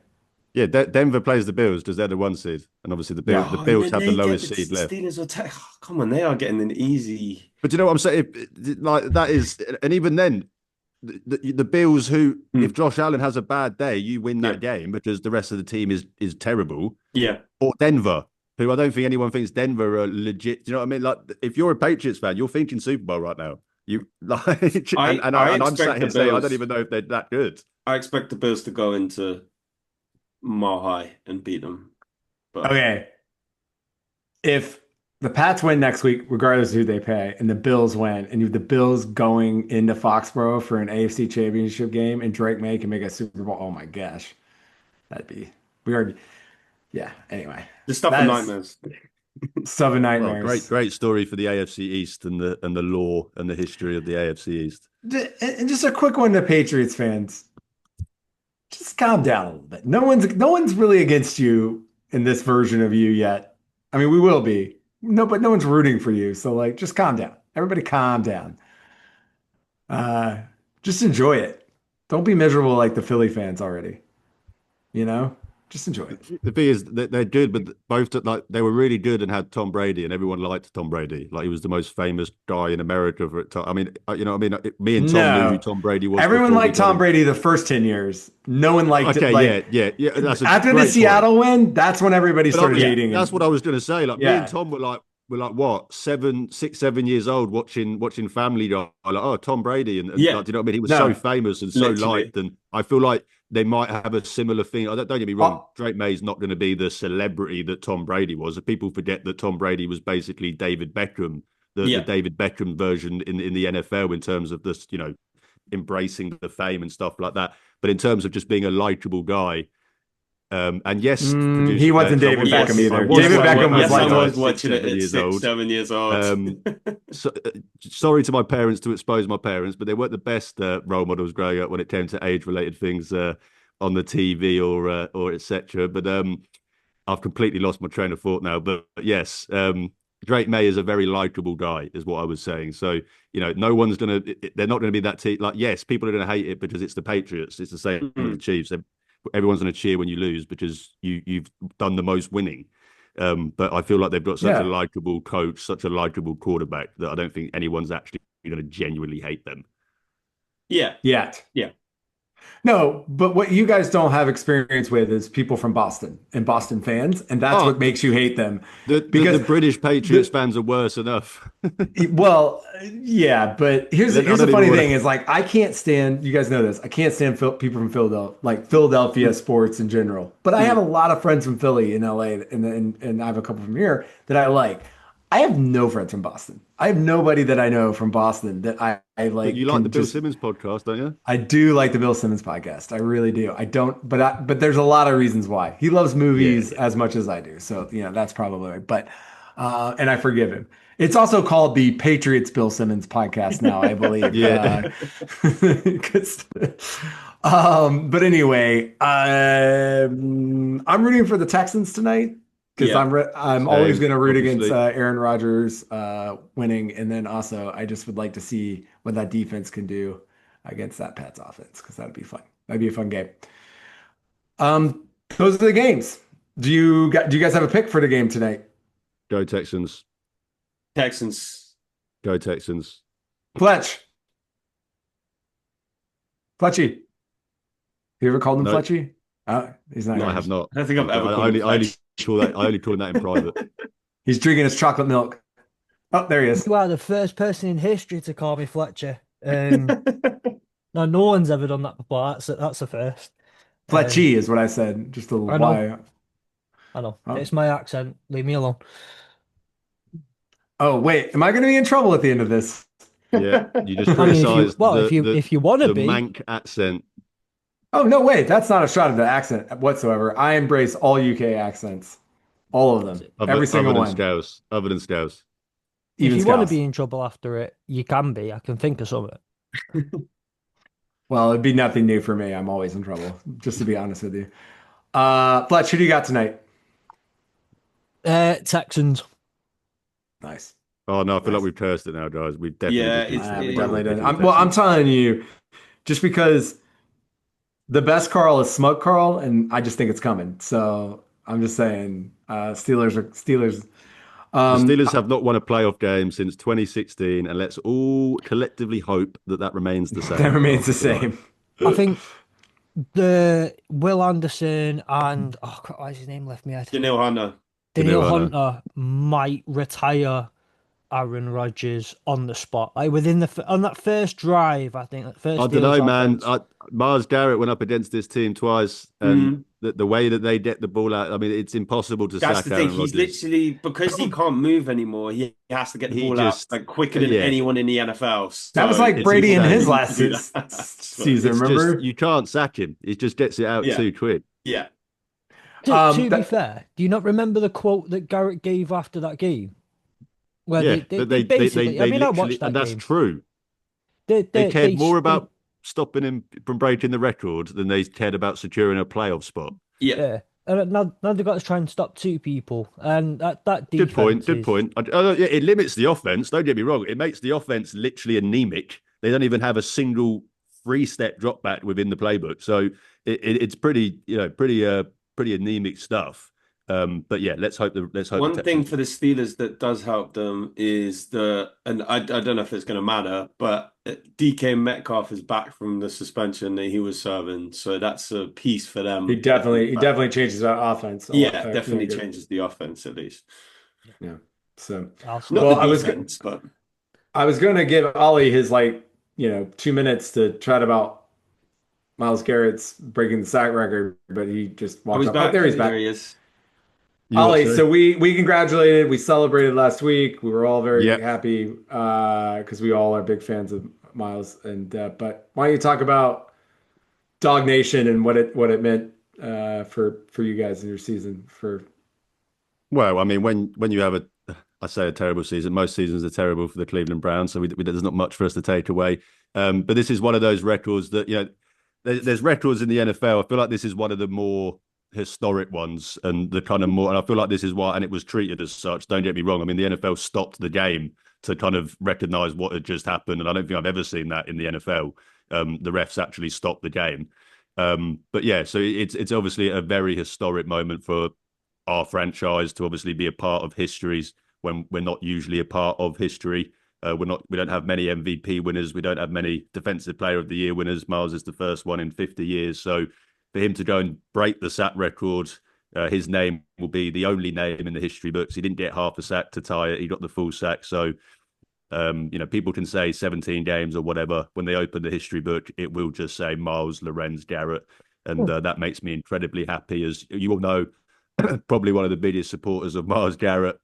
Yeah, Denver plays the Bills because they're the one seed, and obviously the Bills Yeah. Oh, the Bills and have then the they lowest get seed left. Steelers or come on, they are getting an easy. But you know what I'm saying? Like that is, and even then, the Bills, who if Josh Allen has a bad day, you win that game because the rest of the team is terrible. Yeah. Or Denver, who I don't think anyone thinks Denver are legit. Do you know what I mean? Like if you're a Patriots fan, you're thinking Super Bowl right now. You like, and I'm sat here saying I don't even know if they're that good. I expect the Bills to go into Mile High and beat them. But Okay. If the Pats win next week, regardless of who they pay, and the Bills win, and you have the Bills going into Foxborough for an AFC Championship game, and Drake May can make a Super Bowl, oh my gosh, that'd be weird. Yeah. Anyway, the stuff of nightmares. Stuff of Well, nightmares. great story for the AFC East and the lore and the history of the AFC East. And just a quick one to Patriots fans. Just calm down a little bit. No one's really against you in this version of you yet. I mean, we will be. No, but no one's rooting for you. So like just calm down. Everybody calm down. Just enjoy it. Don't be miserable like the Philly fans already. You know? Just enjoy it. The thing is that they're good, but both like they were really good and had Tom Brady, and everyone liked Tom Brady. Like he was the most famous guy in America for it. I mean, me and Tom knew who Tom Brady was. Everyone liked Tom Brady the first 10 years. No one liked it. Okay, yeah. That's after the Seattle win, that's when everybody started hating him. That's what I was going to say. Like me and Tom were like what 6, 7 years old watching Family Guy. Like, oh, Tom Brady, and like, do you know what I mean? He was so famous and so liked, and I feel like they might have a similar thing. Don't get me wrong. Drake May's not going to be the celebrity that Tom Brady was. People forget that Tom Brady was basically David Beckham, the David Beckham version in the NFL in terms of this, embracing the fame and stuff like that. But in terms of just being a likable guy, and yes, he wasn't David Beckham either. David Beckham was I was watching it at 6, 7 years old. Sorry to my parents to expose my parents, but they weren't the best role models growing up when it came to age-related things on the TV or etc. But I've completely lost my train of thought now. But yes, Drake May is a very likable guy, is what I was saying. So no one's they're not gonna be that team. Like yes, people are gonna hate it because it's the Patriots. It's the same with the Chiefs. Everyone's going to cheer when you lose because you've done the most winning. But I feel like they've got such a likable coach, such a likable quarterback that I don't think anyone's actually going to genuinely hate them. Yeah. Yeah. No, but what you guys don't have experience with is people from Boston and Boston fans, and that's what makes you hate them. Because the British Patriots fans are worse enough. Well, yeah, but here's the funny thing is like I can't stand. You guys know this. I can't stand people from Philadelphia, like Philadelphia sports in general. But I have a lot of friends from Philly in LA, and I have a couple from here that I like. I have no friends from Boston. I have nobody that I know from Boston that I like. But you like the Bill Simmons podcast, don't you? I do like the Bill Simmons podcast. I really do. I don't, but there's a lot of reasons why. He loves movies as much as I do. So, that's probably right. But, and I forgive him. It's also called the Patriots Bill Simmons podcast now, I believe. But anyway, I'm rooting for the Texans tonight because Yeah. I'm always Same, going to root against obviously. Aaron Rodgers winning, and then also I just would like to see what that defense can do against that Pats offense because that'd be fun. That'd be a fun game. Those are the games. Do you guys have a pick for the game tonight? Go Texans. Texans. Go Texans. Fletch, Fletchy. You ever called him No, Fletchy? He's not no, I Irish. have not. I don't think I've ever called him I only Fletch. call that. I only call him that in private. He's drinking his chocolate milk. Oh, there he is. You are the first person in history to call me Fletcher. No, no one's ever done that before. That's the first. Um, Fletchy is what I said. Just a little I know, Y. I know. Oh. It's my accent. Leave me alone. Oh, wait. Am I going to be in trouble at the end of this? Yeah, you just I mean, if you criticised well, if you want to the be, Manc accent. Oh, no, wait. That's not a shot at the accent whatsoever. I embrace all UK accents. All of them. Every Other single than one. Scouse. Other than Scouse. if Even you want to Scouse. be in trouble after it, you can be. I can think of something. Well, it'd be nothing new for me. I'm always in trouble, just to be honest with you. Fletch, who do you got tonight? Texans. Nice. Oh no, I feel like Nice. we've cursed it now, guys. We definitely Yeah, just been We sworn by definitely for did. picking the Well, I'm Texans. telling you, just because the best Carl is smug Carl, and I just think it's coming. So I'm just saying, Steelers are Steelers. The Um, Steelers have not won a playoff game since 2016, and let's all collectively hope that that remains the that same remains the after tonight. same. I think the Will Anderson and oh, crap, why is his name left me head? Daniil Hunter. Daniil Daniel Hunter. Hunter might retire Aaron Rodgers on the spot. Like within on that first drive, I think that I first don't Steelers know, man. offense. Myles Garrett went up against this team twice, and Mm. the way that they get the ball out, I mean, it's impossible to That's sack the thing. Aaron He's Rodgers. literally because he can't move anymore. He has to get the He ball out just, like quicker than yeah, anyone in the NFL. That was So like it's Brady in his insane. need to last do that. So, season. It's just Remember? you can't sack him. He just gets it out yeah, too quick. yeah. To be That fair, do you not remember the quote that Garrett gave after that game? Where Yeah, they basically, I they mean, I literally, watched and that that's game. true. They They they cared they, more they about stopping him from breaking the record than they cared about securing a playoff spot. Yeah. yeah. And now they've got to try and stop two people, and that Good point. defense Good is point. Yeah, it limits the offense. Don't get me wrong. It makes the offense literally anemic. They don't even have a single three-step drop back within the playbook. So it's pretty, pretty anemic stuff. But yeah, let's hope the One thing Texans. for the Steelers that does help them is and I don't know if it's going to matter, but DK Metcalf is back from the suspension that he was serving, so that's a piece for them. he definitely changes our offense a lot. Yeah, definitely changes the offense at least. Yeah. So, I'll Not stop. the well, defense, but I was going to give Ollie his 2 minutes to chat about Miles Garrett's breaking the sack record, but he just oh, walked he's off. Oh, back. there he's There back. he is. You what, Ollie, sorry? so we congratulated, we celebrated last week. We were all very Yeah. happy because we all are big fans of Miles. And but why don't you talk about Dog Nation and what it meant for you guys in your season for Well, I mean, when you have I say a terrible season. Most seasons are terrible for the Cleveland Browns, so there's not much for us to take away. But this is one of those records that there's records in the NFL. I feel like this is one of the more historic ones, and the kind of more. And I feel like this is why, and it was treated as such. Don't get me wrong. I mean, the NFL stopped the game to kind of recognize what had just happened, and I don't think I've ever seen that in the NFL. The refs actually stopped the game. But yeah, so it's obviously a very historic moment for our franchise to obviously be a part of history's when we're not usually a part of history. We don't have many MVP winners. We don't have many Defensive Player of the Year winners. Miles is the first one in 50 years. So for him to go and break the sack record, his name will be the only name in the history books. He didn't get half a sack to tie it. He got the full sack. So, people can say 17 games or whatever. When they open the history book, it will just say Miles Lorenz Garrett. And that makes me incredibly happy. As you all know, probably one of the biggest supporters of Miles Garrett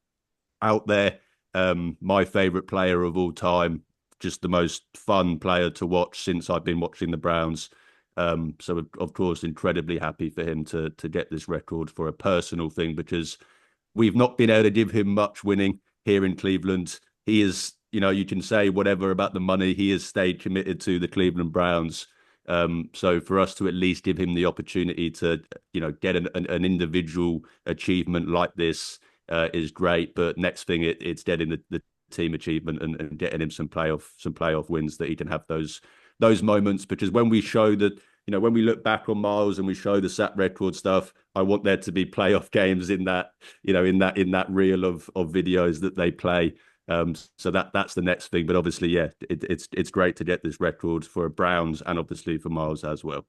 out there. My favorite player of all time, just the most fun player to watch since I've been watching the Browns. So of course, incredibly happy for him to get this record for a personal thing because we've not been able to give him much winning here in Cleveland. He is, you can say whatever about the money. He has stayed committed to the Cleveland Browns So for us to at least give him the opportunity to, get an individual achievement like this is great. But next thing, it's getting the team achievement and getting him some playoff wins that he can have those moments. Because when we show that, when we look back on Miles and we show the sack record stuff, I want there to be playoff games in that, in that reel of videos that they play. So that's the next thing. But obviously, yeah, it's great to get this record for Browns and obviously for Miles as well.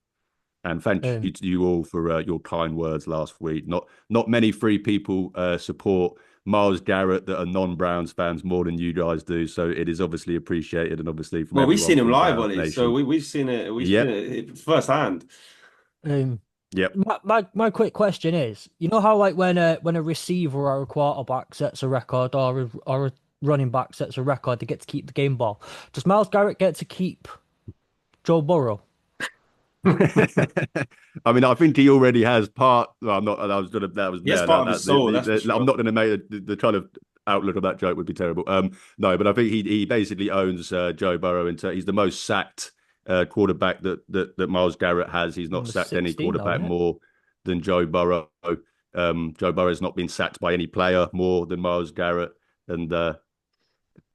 And thank you to you all for your kind words last week. Not many free people support Miles Garrett that are non-Browns fans more than you guys do. So it is obviously appreciated, and obviously from we've seen him live, Browns Ollie. Nation. So we've seen it. We've seen it firsthand. Yep. My quick question is, how like when a receiver or a quarterback sets a record or a running back sets a record, they get to keep the game ball. Does Myles Garrett get to keep Joe Burrow? I mean, I think he already has part. Well, I'm not. I was gonna. That was. He has part of his soul. That's for sure. I'm not going to make the kind of outlook of that joke would be terrible. No, but I think he basically owns Joe Burrow. He's the most sacked quarterback that Myles Garrett has. He's not sacked any quarterback more than Joe Burrow. Joe Burrow's not been sacked by any player more than Myles Garrett. And I'd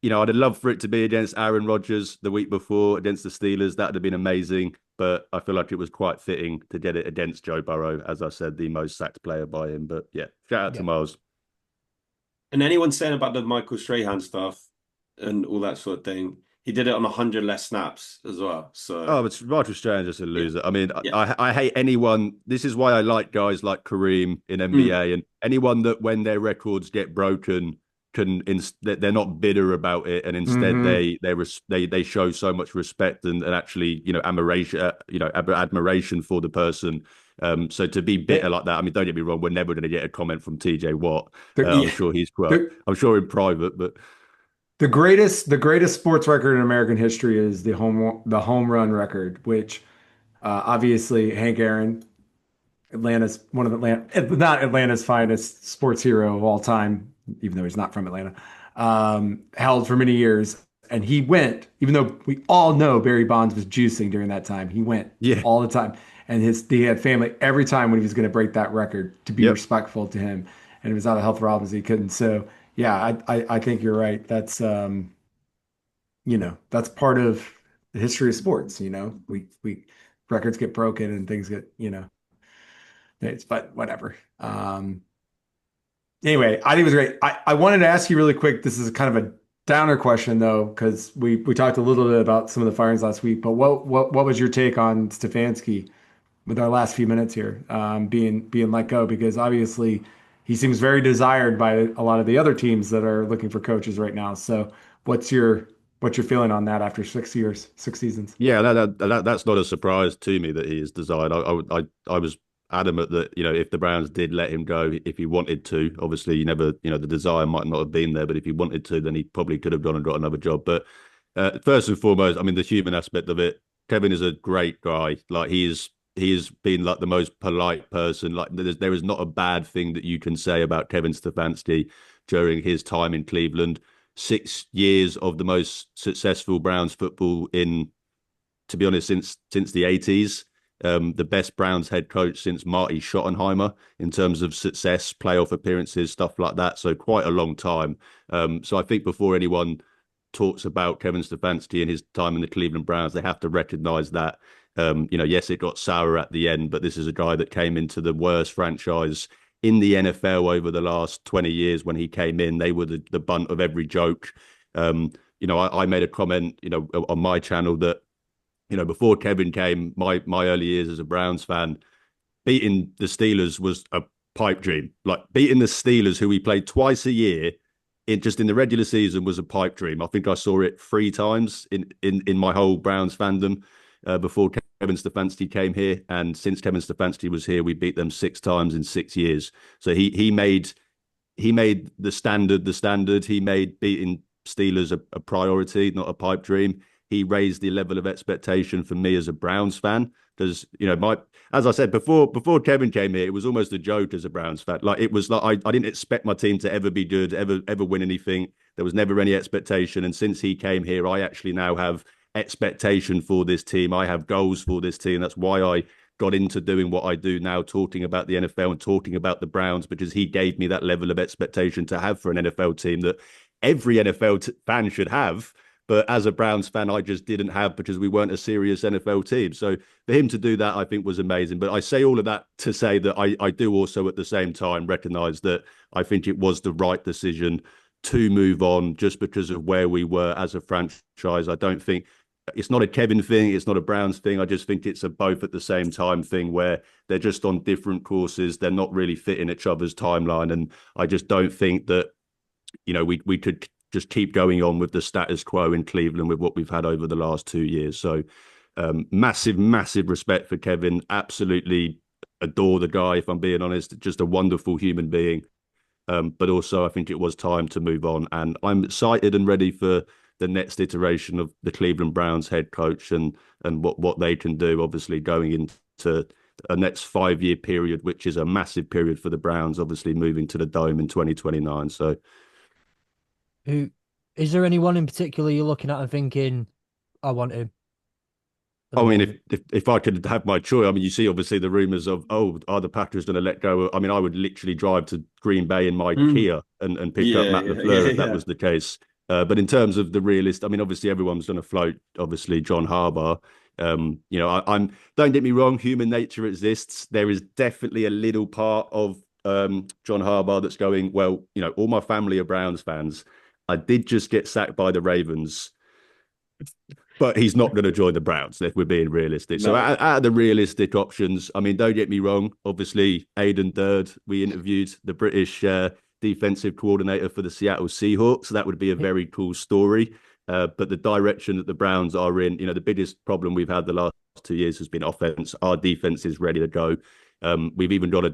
love for it to be against Aaron Rodgers the week before against the Steelers. That would have been amazing. But I feel like it was quite fitting to get it against Joe Burrow, as I said, the most sacked player by him. But yeah, shout out to Myles. And anyone saying about the Michael Strahan stuff and all that sort of thing, he did it on 100 less snaps as well. So but Michael Strahan just a loser. I mean, I hate anyone. This is why I like guys like Kareem in NBA and anyone that when their records get broken they're not bitter about it, and instead they show so much respect and actually admiration for the person. So to be bitter like that, I mean, don't get me wrong, we're never going to get a comment from TJ Watt. I'm sure I'm sure in private, but the greatest sports record in American history is the home run record, which obviously Hank Aaron, not Atlanta's finest sports hero of all time, even though he's not from Atlanta, held for many years. And he went, even though we all know Barry Bonds was juicing during that time, he went all the time. And he had family every time when he was going to break that record to be respectful to him. And it was out of health problems he couldn't. So yeah, I think you're right. That's that's part of the history of sports. We records get broken and things get but whatever. Anyway, I think it was great. I wanted to ask you really quick. This is kind of a downer question though, because we talked a little bit about some of the firings last week. But what was your take on Stefanski with our last few minutes here, being let go? Because obviously he seems very desired by a lot of the other teams that are looking for coaches right now. So what's your feeling on that after 6 years, 6 seasons? Yeah, that's not a surprise to me that he is desired. I was adamant that if the Browns did let him go, if he wanted to, obviously you never, the desire might not have been there, but if he wanted to, then he probably could have gone and got another job. But first and foremost, I mean, the human aspect of it, Kevin is a great guy. Like he has been like the most polite person. Like there is not a bad thing that you can say about Kevin Stefanski during his time in Cleveland. 6 years of the most successful Browns football to be honest, since the 80s. The best Browns head coach since Marty Schottenheimer in terms of success, playoff appearances, stuff like that. So quite a long time. So I think before anyone talks about Kevin Stefanski and his time in the Cleveland Browns, they have to recognize that, yes, it got sour at the end, but this is a guy that came into the worst franchise in the NFL over the last 20 years. When he came in, they were the bunt of every joke. I made a comment, on my channel that, before Kevin came, my early years as a Browns fan, beating the Steelers was a pipe dream. Like beating the Steelers, who we played twice a year, in the regular season, was a pipe dream. I think I saw it 3 times in my whole Browns fandom before Kevin Stefanski came here, and since Kevin Stefanski was here, we beat them 6 times in 6 years. So he made the standard. He made beating Steelers a priority, not a pipe dream. He raised the level of expectation for me as a Browns fan, because as I said before Kevin came here, it was almost a joke as a Browns fan. Like it was like I didn't expect my team to ever be good, ever win anything. There was never any expectation, and since he came here, I actually now have expectation for this team. I have goals for this team. That's why I got into doing what I do now, talking about the NFL and talking about the Browns, because he gave me that level of expectation to have for an NFL team that every NFL fan should have. But as a Browns fan, I just didn't have, because we weren't a serious NFL team. So for him to do that, I think was amazing. But I say all of that to say that I do also at the same time recognise that I think it was the right decision to move on just because of where we were as a franchise. I don't think it's not a Kevin thing. It's not a Browns thing. I just think it's a both at the same time thing where they're just on different courses. They're not really fitting each other's timeline. And I just don't think that, we could just keep going on with the status quo in Cleveland with what we've had over the last 2 years. So massive, massive respect for Kevin. Absolutely adore the guy, if I'm being honest. Just a wonderful human being. But also I think it was time to move on. And I'm excited and ready for the next iteration of the Cleveland Browns head coach and what they can do, obviously going into a next 5-year period, which is a massive period for the Browns, obviously moving to the Dome in 2029. So is there anyone in particular you're looking at and thinking, I want him? I mean, if I could have my choice, I mean, you see obviously the rumours of, are the Patriots going to let go? I mean, I would literally drive to Green Bay in my Kia and pick up Matt LaFleur if that was the case. But in terms of the realist, I mean, obviously everyone's going to float, obviously, John Harbaugh. I'm don't get me wrong, human nature exists. There is definitely a little part of John Harbaugh that's going, well, all my family are Browns fans. I did just get sacked by the Ravens, but he's not going to join the Browns if we're being realistic. No. So out of the realistic options, I mean, don't get me wrong. Obviously, Aidan Durd, we interviewed the British defensive coordinator for the Seattle Seahawks. So that would be a very cool story. But the direction that the Browns are in, the biggest problem we've had the last 2 years has been offense. Our defense is ready to go. We've even got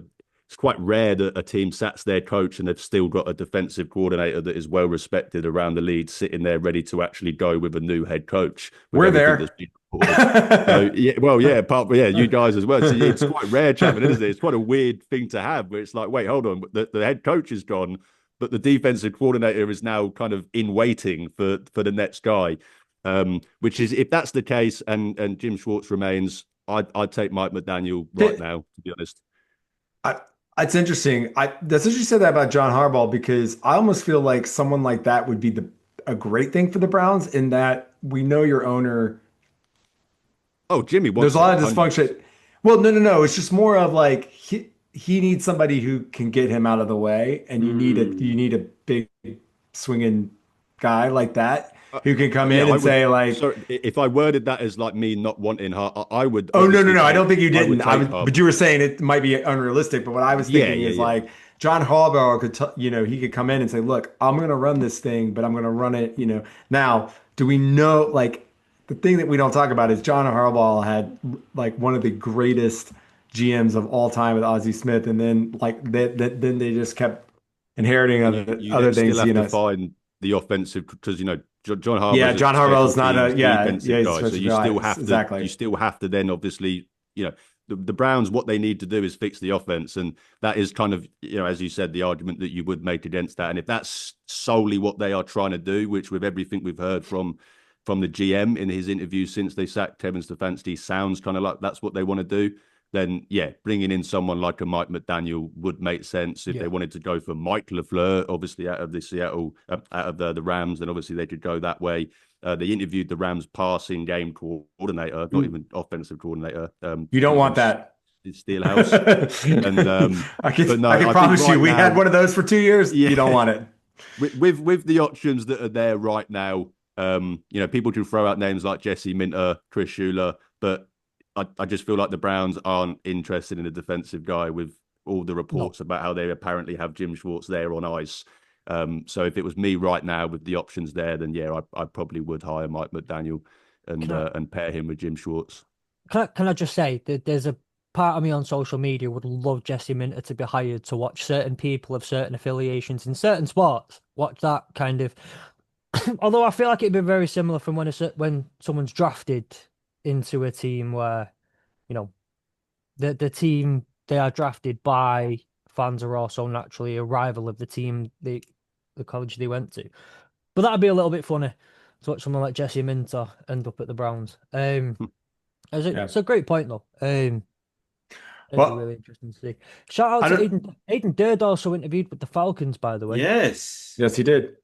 it's quite rare that a team sacks their coach and they've still got a defensive coordinator that is well respected around the league sitting there ready to actually go with a new head coach. We're there. So, you guys as well. So it's quite rare, Chapman, isn't it? It's quite a weird thing to have where it's like, wait, hold on, the head coach is gone, but the defensive coordinator is now kind of in waiting for the next guy. Which is, if that's the case and Jim Schwartz remains, I'd take Mike McDaniel right now, to be honest. It's interesting. That's interesting you said that about John Harbaugh, because I almost feel like someone like that would be a great thing for the Browns, in that we know your owner. Oh, Jimmy. There's a lot of dysfunction. Well, no. It's just more of like he needs somebody who can get him out of the way, and you need a big swinging guy like that who can come in and say like. So if I worded that as like me not wanting her, I would. Oh no! I don't think you didn't. But you were saying it might be unrealistic. But what I was thinking is like John Harbaugh could, he could come in and say, "Look, I'm going to run this thing, but I'm going to run it." Now, do we know? Like, the thing that we don't talk about is John Harbaugh had like one of the greatest GMs of all time with Ozzie Smith, and then then they just kept inheriting other things. Still have to find the offensive, because John Harbaugh. Yeah, John Harbaugh is not a defensive guy. So you still have to then obviously, the Browns, what they need to do is fix the offense, and that is kind of, as you said, the argument that you would make against that. And if that's solely what they are trying to do, which with everything we've heard from the GM in his interview since they sacked Kevin Stefanski sounds kind of like that's what they want to do, then bringing in someone like a Mike McDaniel would make sense. If they wanted to go for Mike LaFleur, obviously out of the Seattle, out of the Rams, then obviously they could go that way. They interviewed the Rams passing game coordinator, not even offensive coordinator. You don't want that. Steelhouse. And I can promise you, we had one of those for 2 years. You don't want it. With the options that are there right now, people can throw out names like Jesse Minter, Chris Schuler, but I just feel like the Browns aren't interested in a defensive guy, with all the reports about how they apparently have Jim Schwartz there on ice. So if it was me right now with the options there, then I probably would hire Mike McDaniel and pair him with Jim Schwartz. Can I just say that there's a part of me on social media would love Jesse Minter to be hired to watch certain people of certain affiliations in certain sports. Watch that kind of. Although I feel like it'd be very similar from when someone's drafted into a team where, the team they are drafted by fans are also naturally a rival of the team the college they went to. But that'd be a little bit funny to watch someone like Jesse Minter end up at the Browns. Yeah. It's a great point though. It'd be Well, really interesting to see. Shout out I to don't. Aiden Derd also interviewed with the Falcons, by the way. Yes. Yes, he did.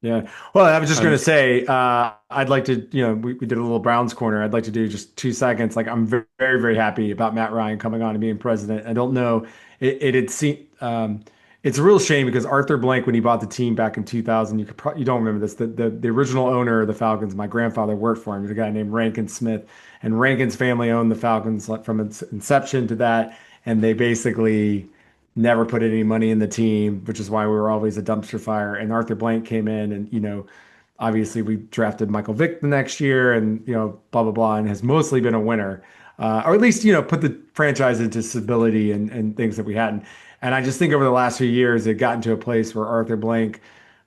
Yeah. Well, I was just going to And say, I'd like to, we did a little Browns corner. I'd like to do just 2 seconds. Like, I'm very, very, very happy about Matt Ryan coming on and being president. I don't know. It had seen, it's a real shame because Arthur Blank, when he bought the team back in 2000, you don't remember this. The original owner of the Falcons, my grandfather worked for him. He was a guy named Rankin Smith. And Rankin's family owned the Falcons like, from its inception to that. And they basically never put any money in the team, which is why we were always a dumpster fire. And Arthur Blank came in and, obviously we drafted Michael Vick the next year and, blah, blah, blah, and has mostly been a winner. Or at least, put the franchise into stability and things that we hadn't. And I just think over the last few years, it got into a place where Arthur Blank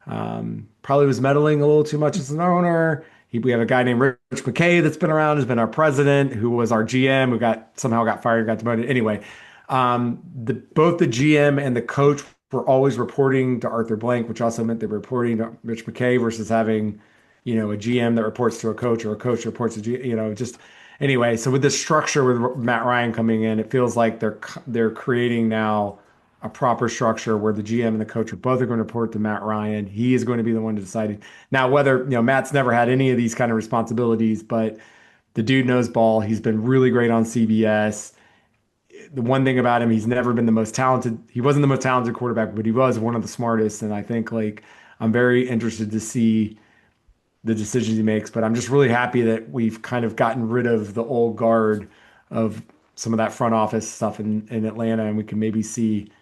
probably was meddling a little too much as an owner. We have a guy named Rich McKay that's been around, has been our president, who was our GM, who somehow got fired, got demoted. Anyway, both the GM and the coach were always reporting to Arthur Blank, which also meant they were reporting to Rich McKay versus having, a GM that reports to a coach or a coach reports to just anyway. So with this structure with Matt Ryan coming in, it feels like they're creating now a proper structure where the GM and the coach are both going to report to Matt Ryan. He is going to be the one to decide. Now, whether, Matt's never had any of these kind of responsibilities, but the dude knows ball. He's been really great on CBS. The one thing about him, he's never been the most talented. He wasn't the most talented quarterback, but he was one of the smartest. And I think I'm very interested to see the decisions he makes. But I'm just really happy that we've kind of gotten rid of the old guard of some of that front office stuff in Atlanta, and we can maybe see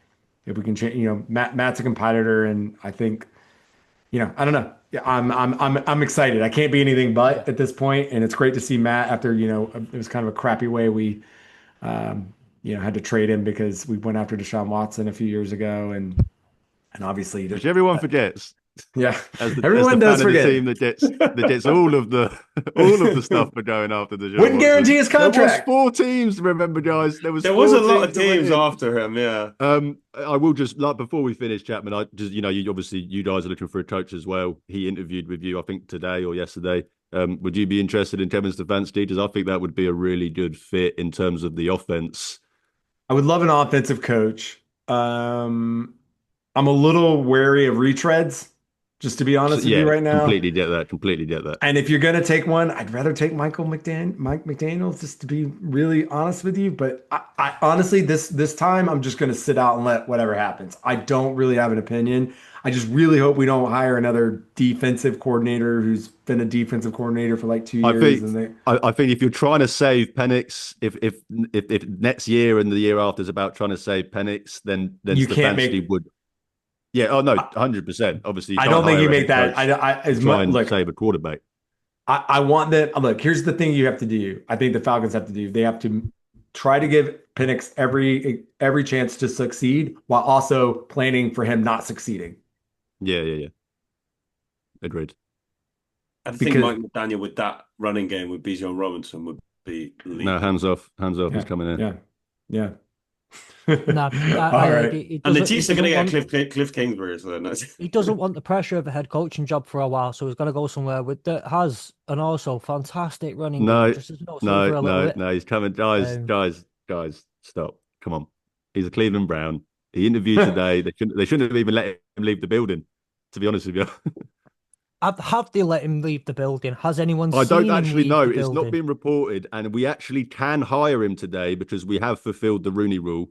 if we can change. Matt's a competitor, and I think, I don't know. Yeah, I'm excited. I can't be anything but at this point, and it's great to see Matt after it was kind of a crappy way we had to trade him because we went after Deshaun Watson a few years ago, and obviously, which everyone forgets. Yeah, everyone does forget. The team that gets all of the stuff for going after the wouldn't guarantee his contract. There was 4 teams. Remember, guys, there was a lot of teams after him. Yeah. I will just before we finish, Chapman. I just you guys are looking for a coach as well. He interviewed with you, I think today or yesterday. Would you be interested in Kevin Stefanski? Because I think that would be a really good fit in terms of the offense. I would love an offensive coach. I'm a little wary of retreads. Just to be honest with you right now. Completely get that. And if you're going to take one, I'd rather take Mike McDaniel, just to be really honest with you. But I honestly, this time, I'm just going to sit out and let whatever happens. I don't really have an opinion. I just really hope we don't hire another defensive coordinator who's been a defensive coordinator for like 2 years. I think if you're trying to save Penix, if next year and the year after is about trying to save Penix, then Stefanski would. Yeah. Oh no, 100%. Obviously, I don't think you make that. Save a quarterback. I want that. Look, here's the thing you have to do. I think the Falcons have to do. They have to try to give Penix every chance to succeed while also planning for him not succeeding. Yeah. Agreed. I think Mike McDaniel with that running game with Bijan Robinson would be elite. No, hands off. He's coming in. Yeah. All right. And the Chiefs are going to get Cliff Kingsbury. So he doesn't want the pressure of a head coaching job for a while, so he's got to go somewhere that has and also fantastic running. No. He's coming. Guys, stop. Come on. He's a Cleveland Brown. He interviewed today. They shouldn't have even let him leave the building, to be honest with you. Have they let him leave the building? Has anyone seen I don't actually know. It's not been reported, and we actually can hire him today because we have fulfilled the Rooney Rule.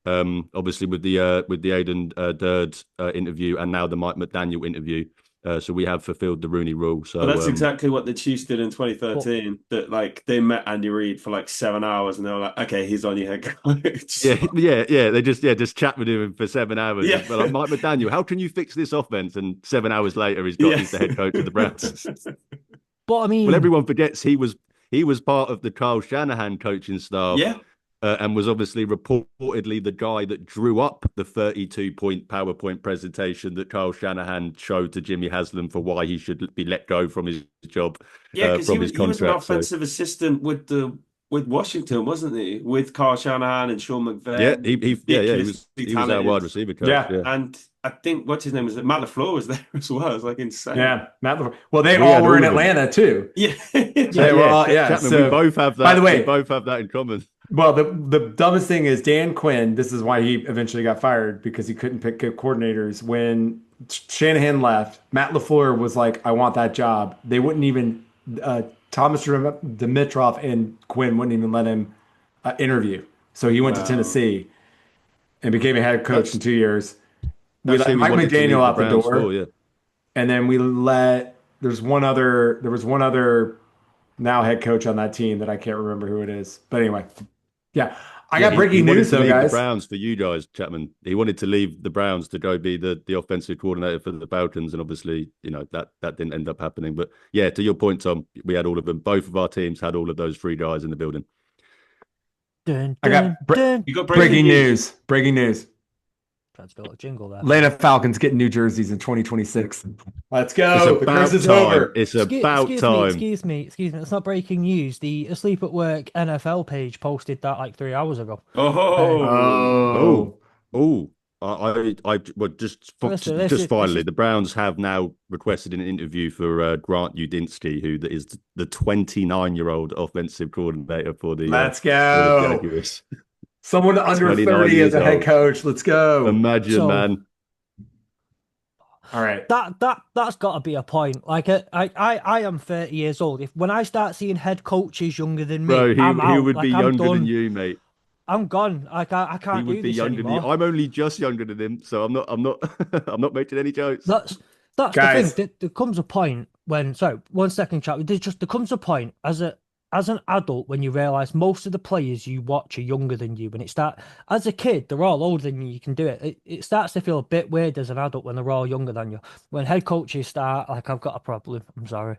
Obviously with the Aiden Derd interview and now the Mike McDaniel interview. So we have fulfilled the Rooney Rule. So that's exactly what the Chiefs did in 2013. That they met Andy Reid for 7 hours and they were like, okay, he's on your head coach. Yeah. They just chat with him for 7 hours. Yeah. But Mike McDaniel, how can you fix this offense? And 7 hours later, he's the head coach of the Browns. But I mean, everyone forgets he was part of the Kyle Shanahan coaching staff. Yeah. And was obviously reportedly the guy that drew up the 32-point PowerPoint presentation that Kyle Shanahan showed to Jimmy Haslam for why he should be let go from his job, from his contract. He was an offensive assistant with Washington, wasn't he? With Kyle Shanahan and Sean McVay. Yeah, he was our wide receiver coach. Yeah. And I think what's his name was Matt LaFleur was there as well. It was like insane. Yeah, Matt. Well, they We all had were in all of them. Atlanta too. Yeah. They were all, yeah. Chapman, we So, both have by the that. We way, both have that in common. well, the dumbest thing is Dan Quinn. This is why he eventually got fired because he couldn't pick good coordinators. When Shanahan left, Matt LaFleur was like, "I want that job." They wouldn't even Thomas Dimitroff and Quinn wouldn't even let him interview. So he went to Wow. Tennessee and became a head coach in That's 2 years. We that's let who we Mike wanted to McDaniel leave the out the Browns for. door, Yeah, and then we let there was one other now head coach on that team that I can't remember who it is. But anyway, yeah. I yeah. got He breaking wanted news to though, leave the guys. Browns for you guys, Chapman. He wanted to leave the Browns to go be the offensive coordinator for the Falcons, and obviously, that didn't end up happening. But yeah, to your point, Tom, we had all of them. Both of our teams had all of those three guys in the building. Dun, I dun, got dun, You got breaking breaking dun. news. news. Breaking news. Tried to do a little jingle there. Atlanta Falcons getting new jerseys in 2026. Let's It's go. The curse about is time. over. It's Excuse, about excuse me, time. excuse me, excuse me. It's not breaking news. The Asleep at Work NFL page posted that like 3 hours ago. Oh. Oh, Oh, oh. Well, Listen, just listen, it's finally, just the Browns have now requested an interview for Grant Udinsky, who is the 29-year-old offensive coordinator let's for the go. Jaguars. Someone under 29 30 as years a head old. coach. Let's go. Imagine, so man. All right. that's got to be a point. Like I am 30 years old. If when I start seeing head coaches younger than me, Bro, I'm he out. would be Like I'm younger than done. you, mate. I'm gone. I He can't would do be this younger than you. anymore. I'm only just younger than him, so I'm not I'm not making any jokes. That's that's the thing. Guys, There comes a point when sorry, 1 second, chat. There comes a point as an adult when you realise most of the players you watch are younger than you. When it start as a kid, they're all older than you. You can do it. It starts to feel a bit weird as an adult when they're all younger than you. When head coaches start, like I've got a problem. I'm sorry.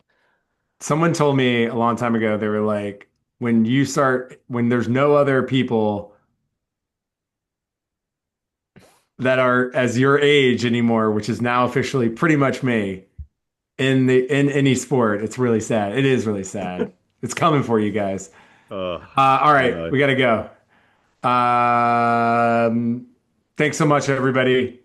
someone told me a long time ago, they were like, when there's no other people that are as your age anymore, which is now officially pretty much me in any sport, it's really sad. It is really sad. It's coming for you guys. Oh, All I right, know. we got to go. Thanks so much, everybody,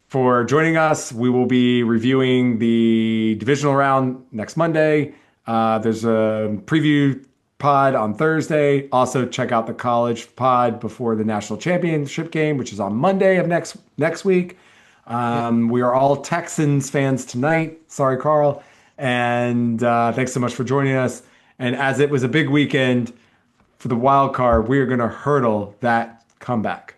for joining us. We will be reviewing the divisional round next Monday. There's a preview pod on Thursday. Also, check out the college pod before the national championship game, which is on Monday of next week. Yep. We are all Texans fans tonight. Sorry, Carl. And thanks so much for joining us. And as it was a big weekend for the wild card, we are going to hurdle that comeback.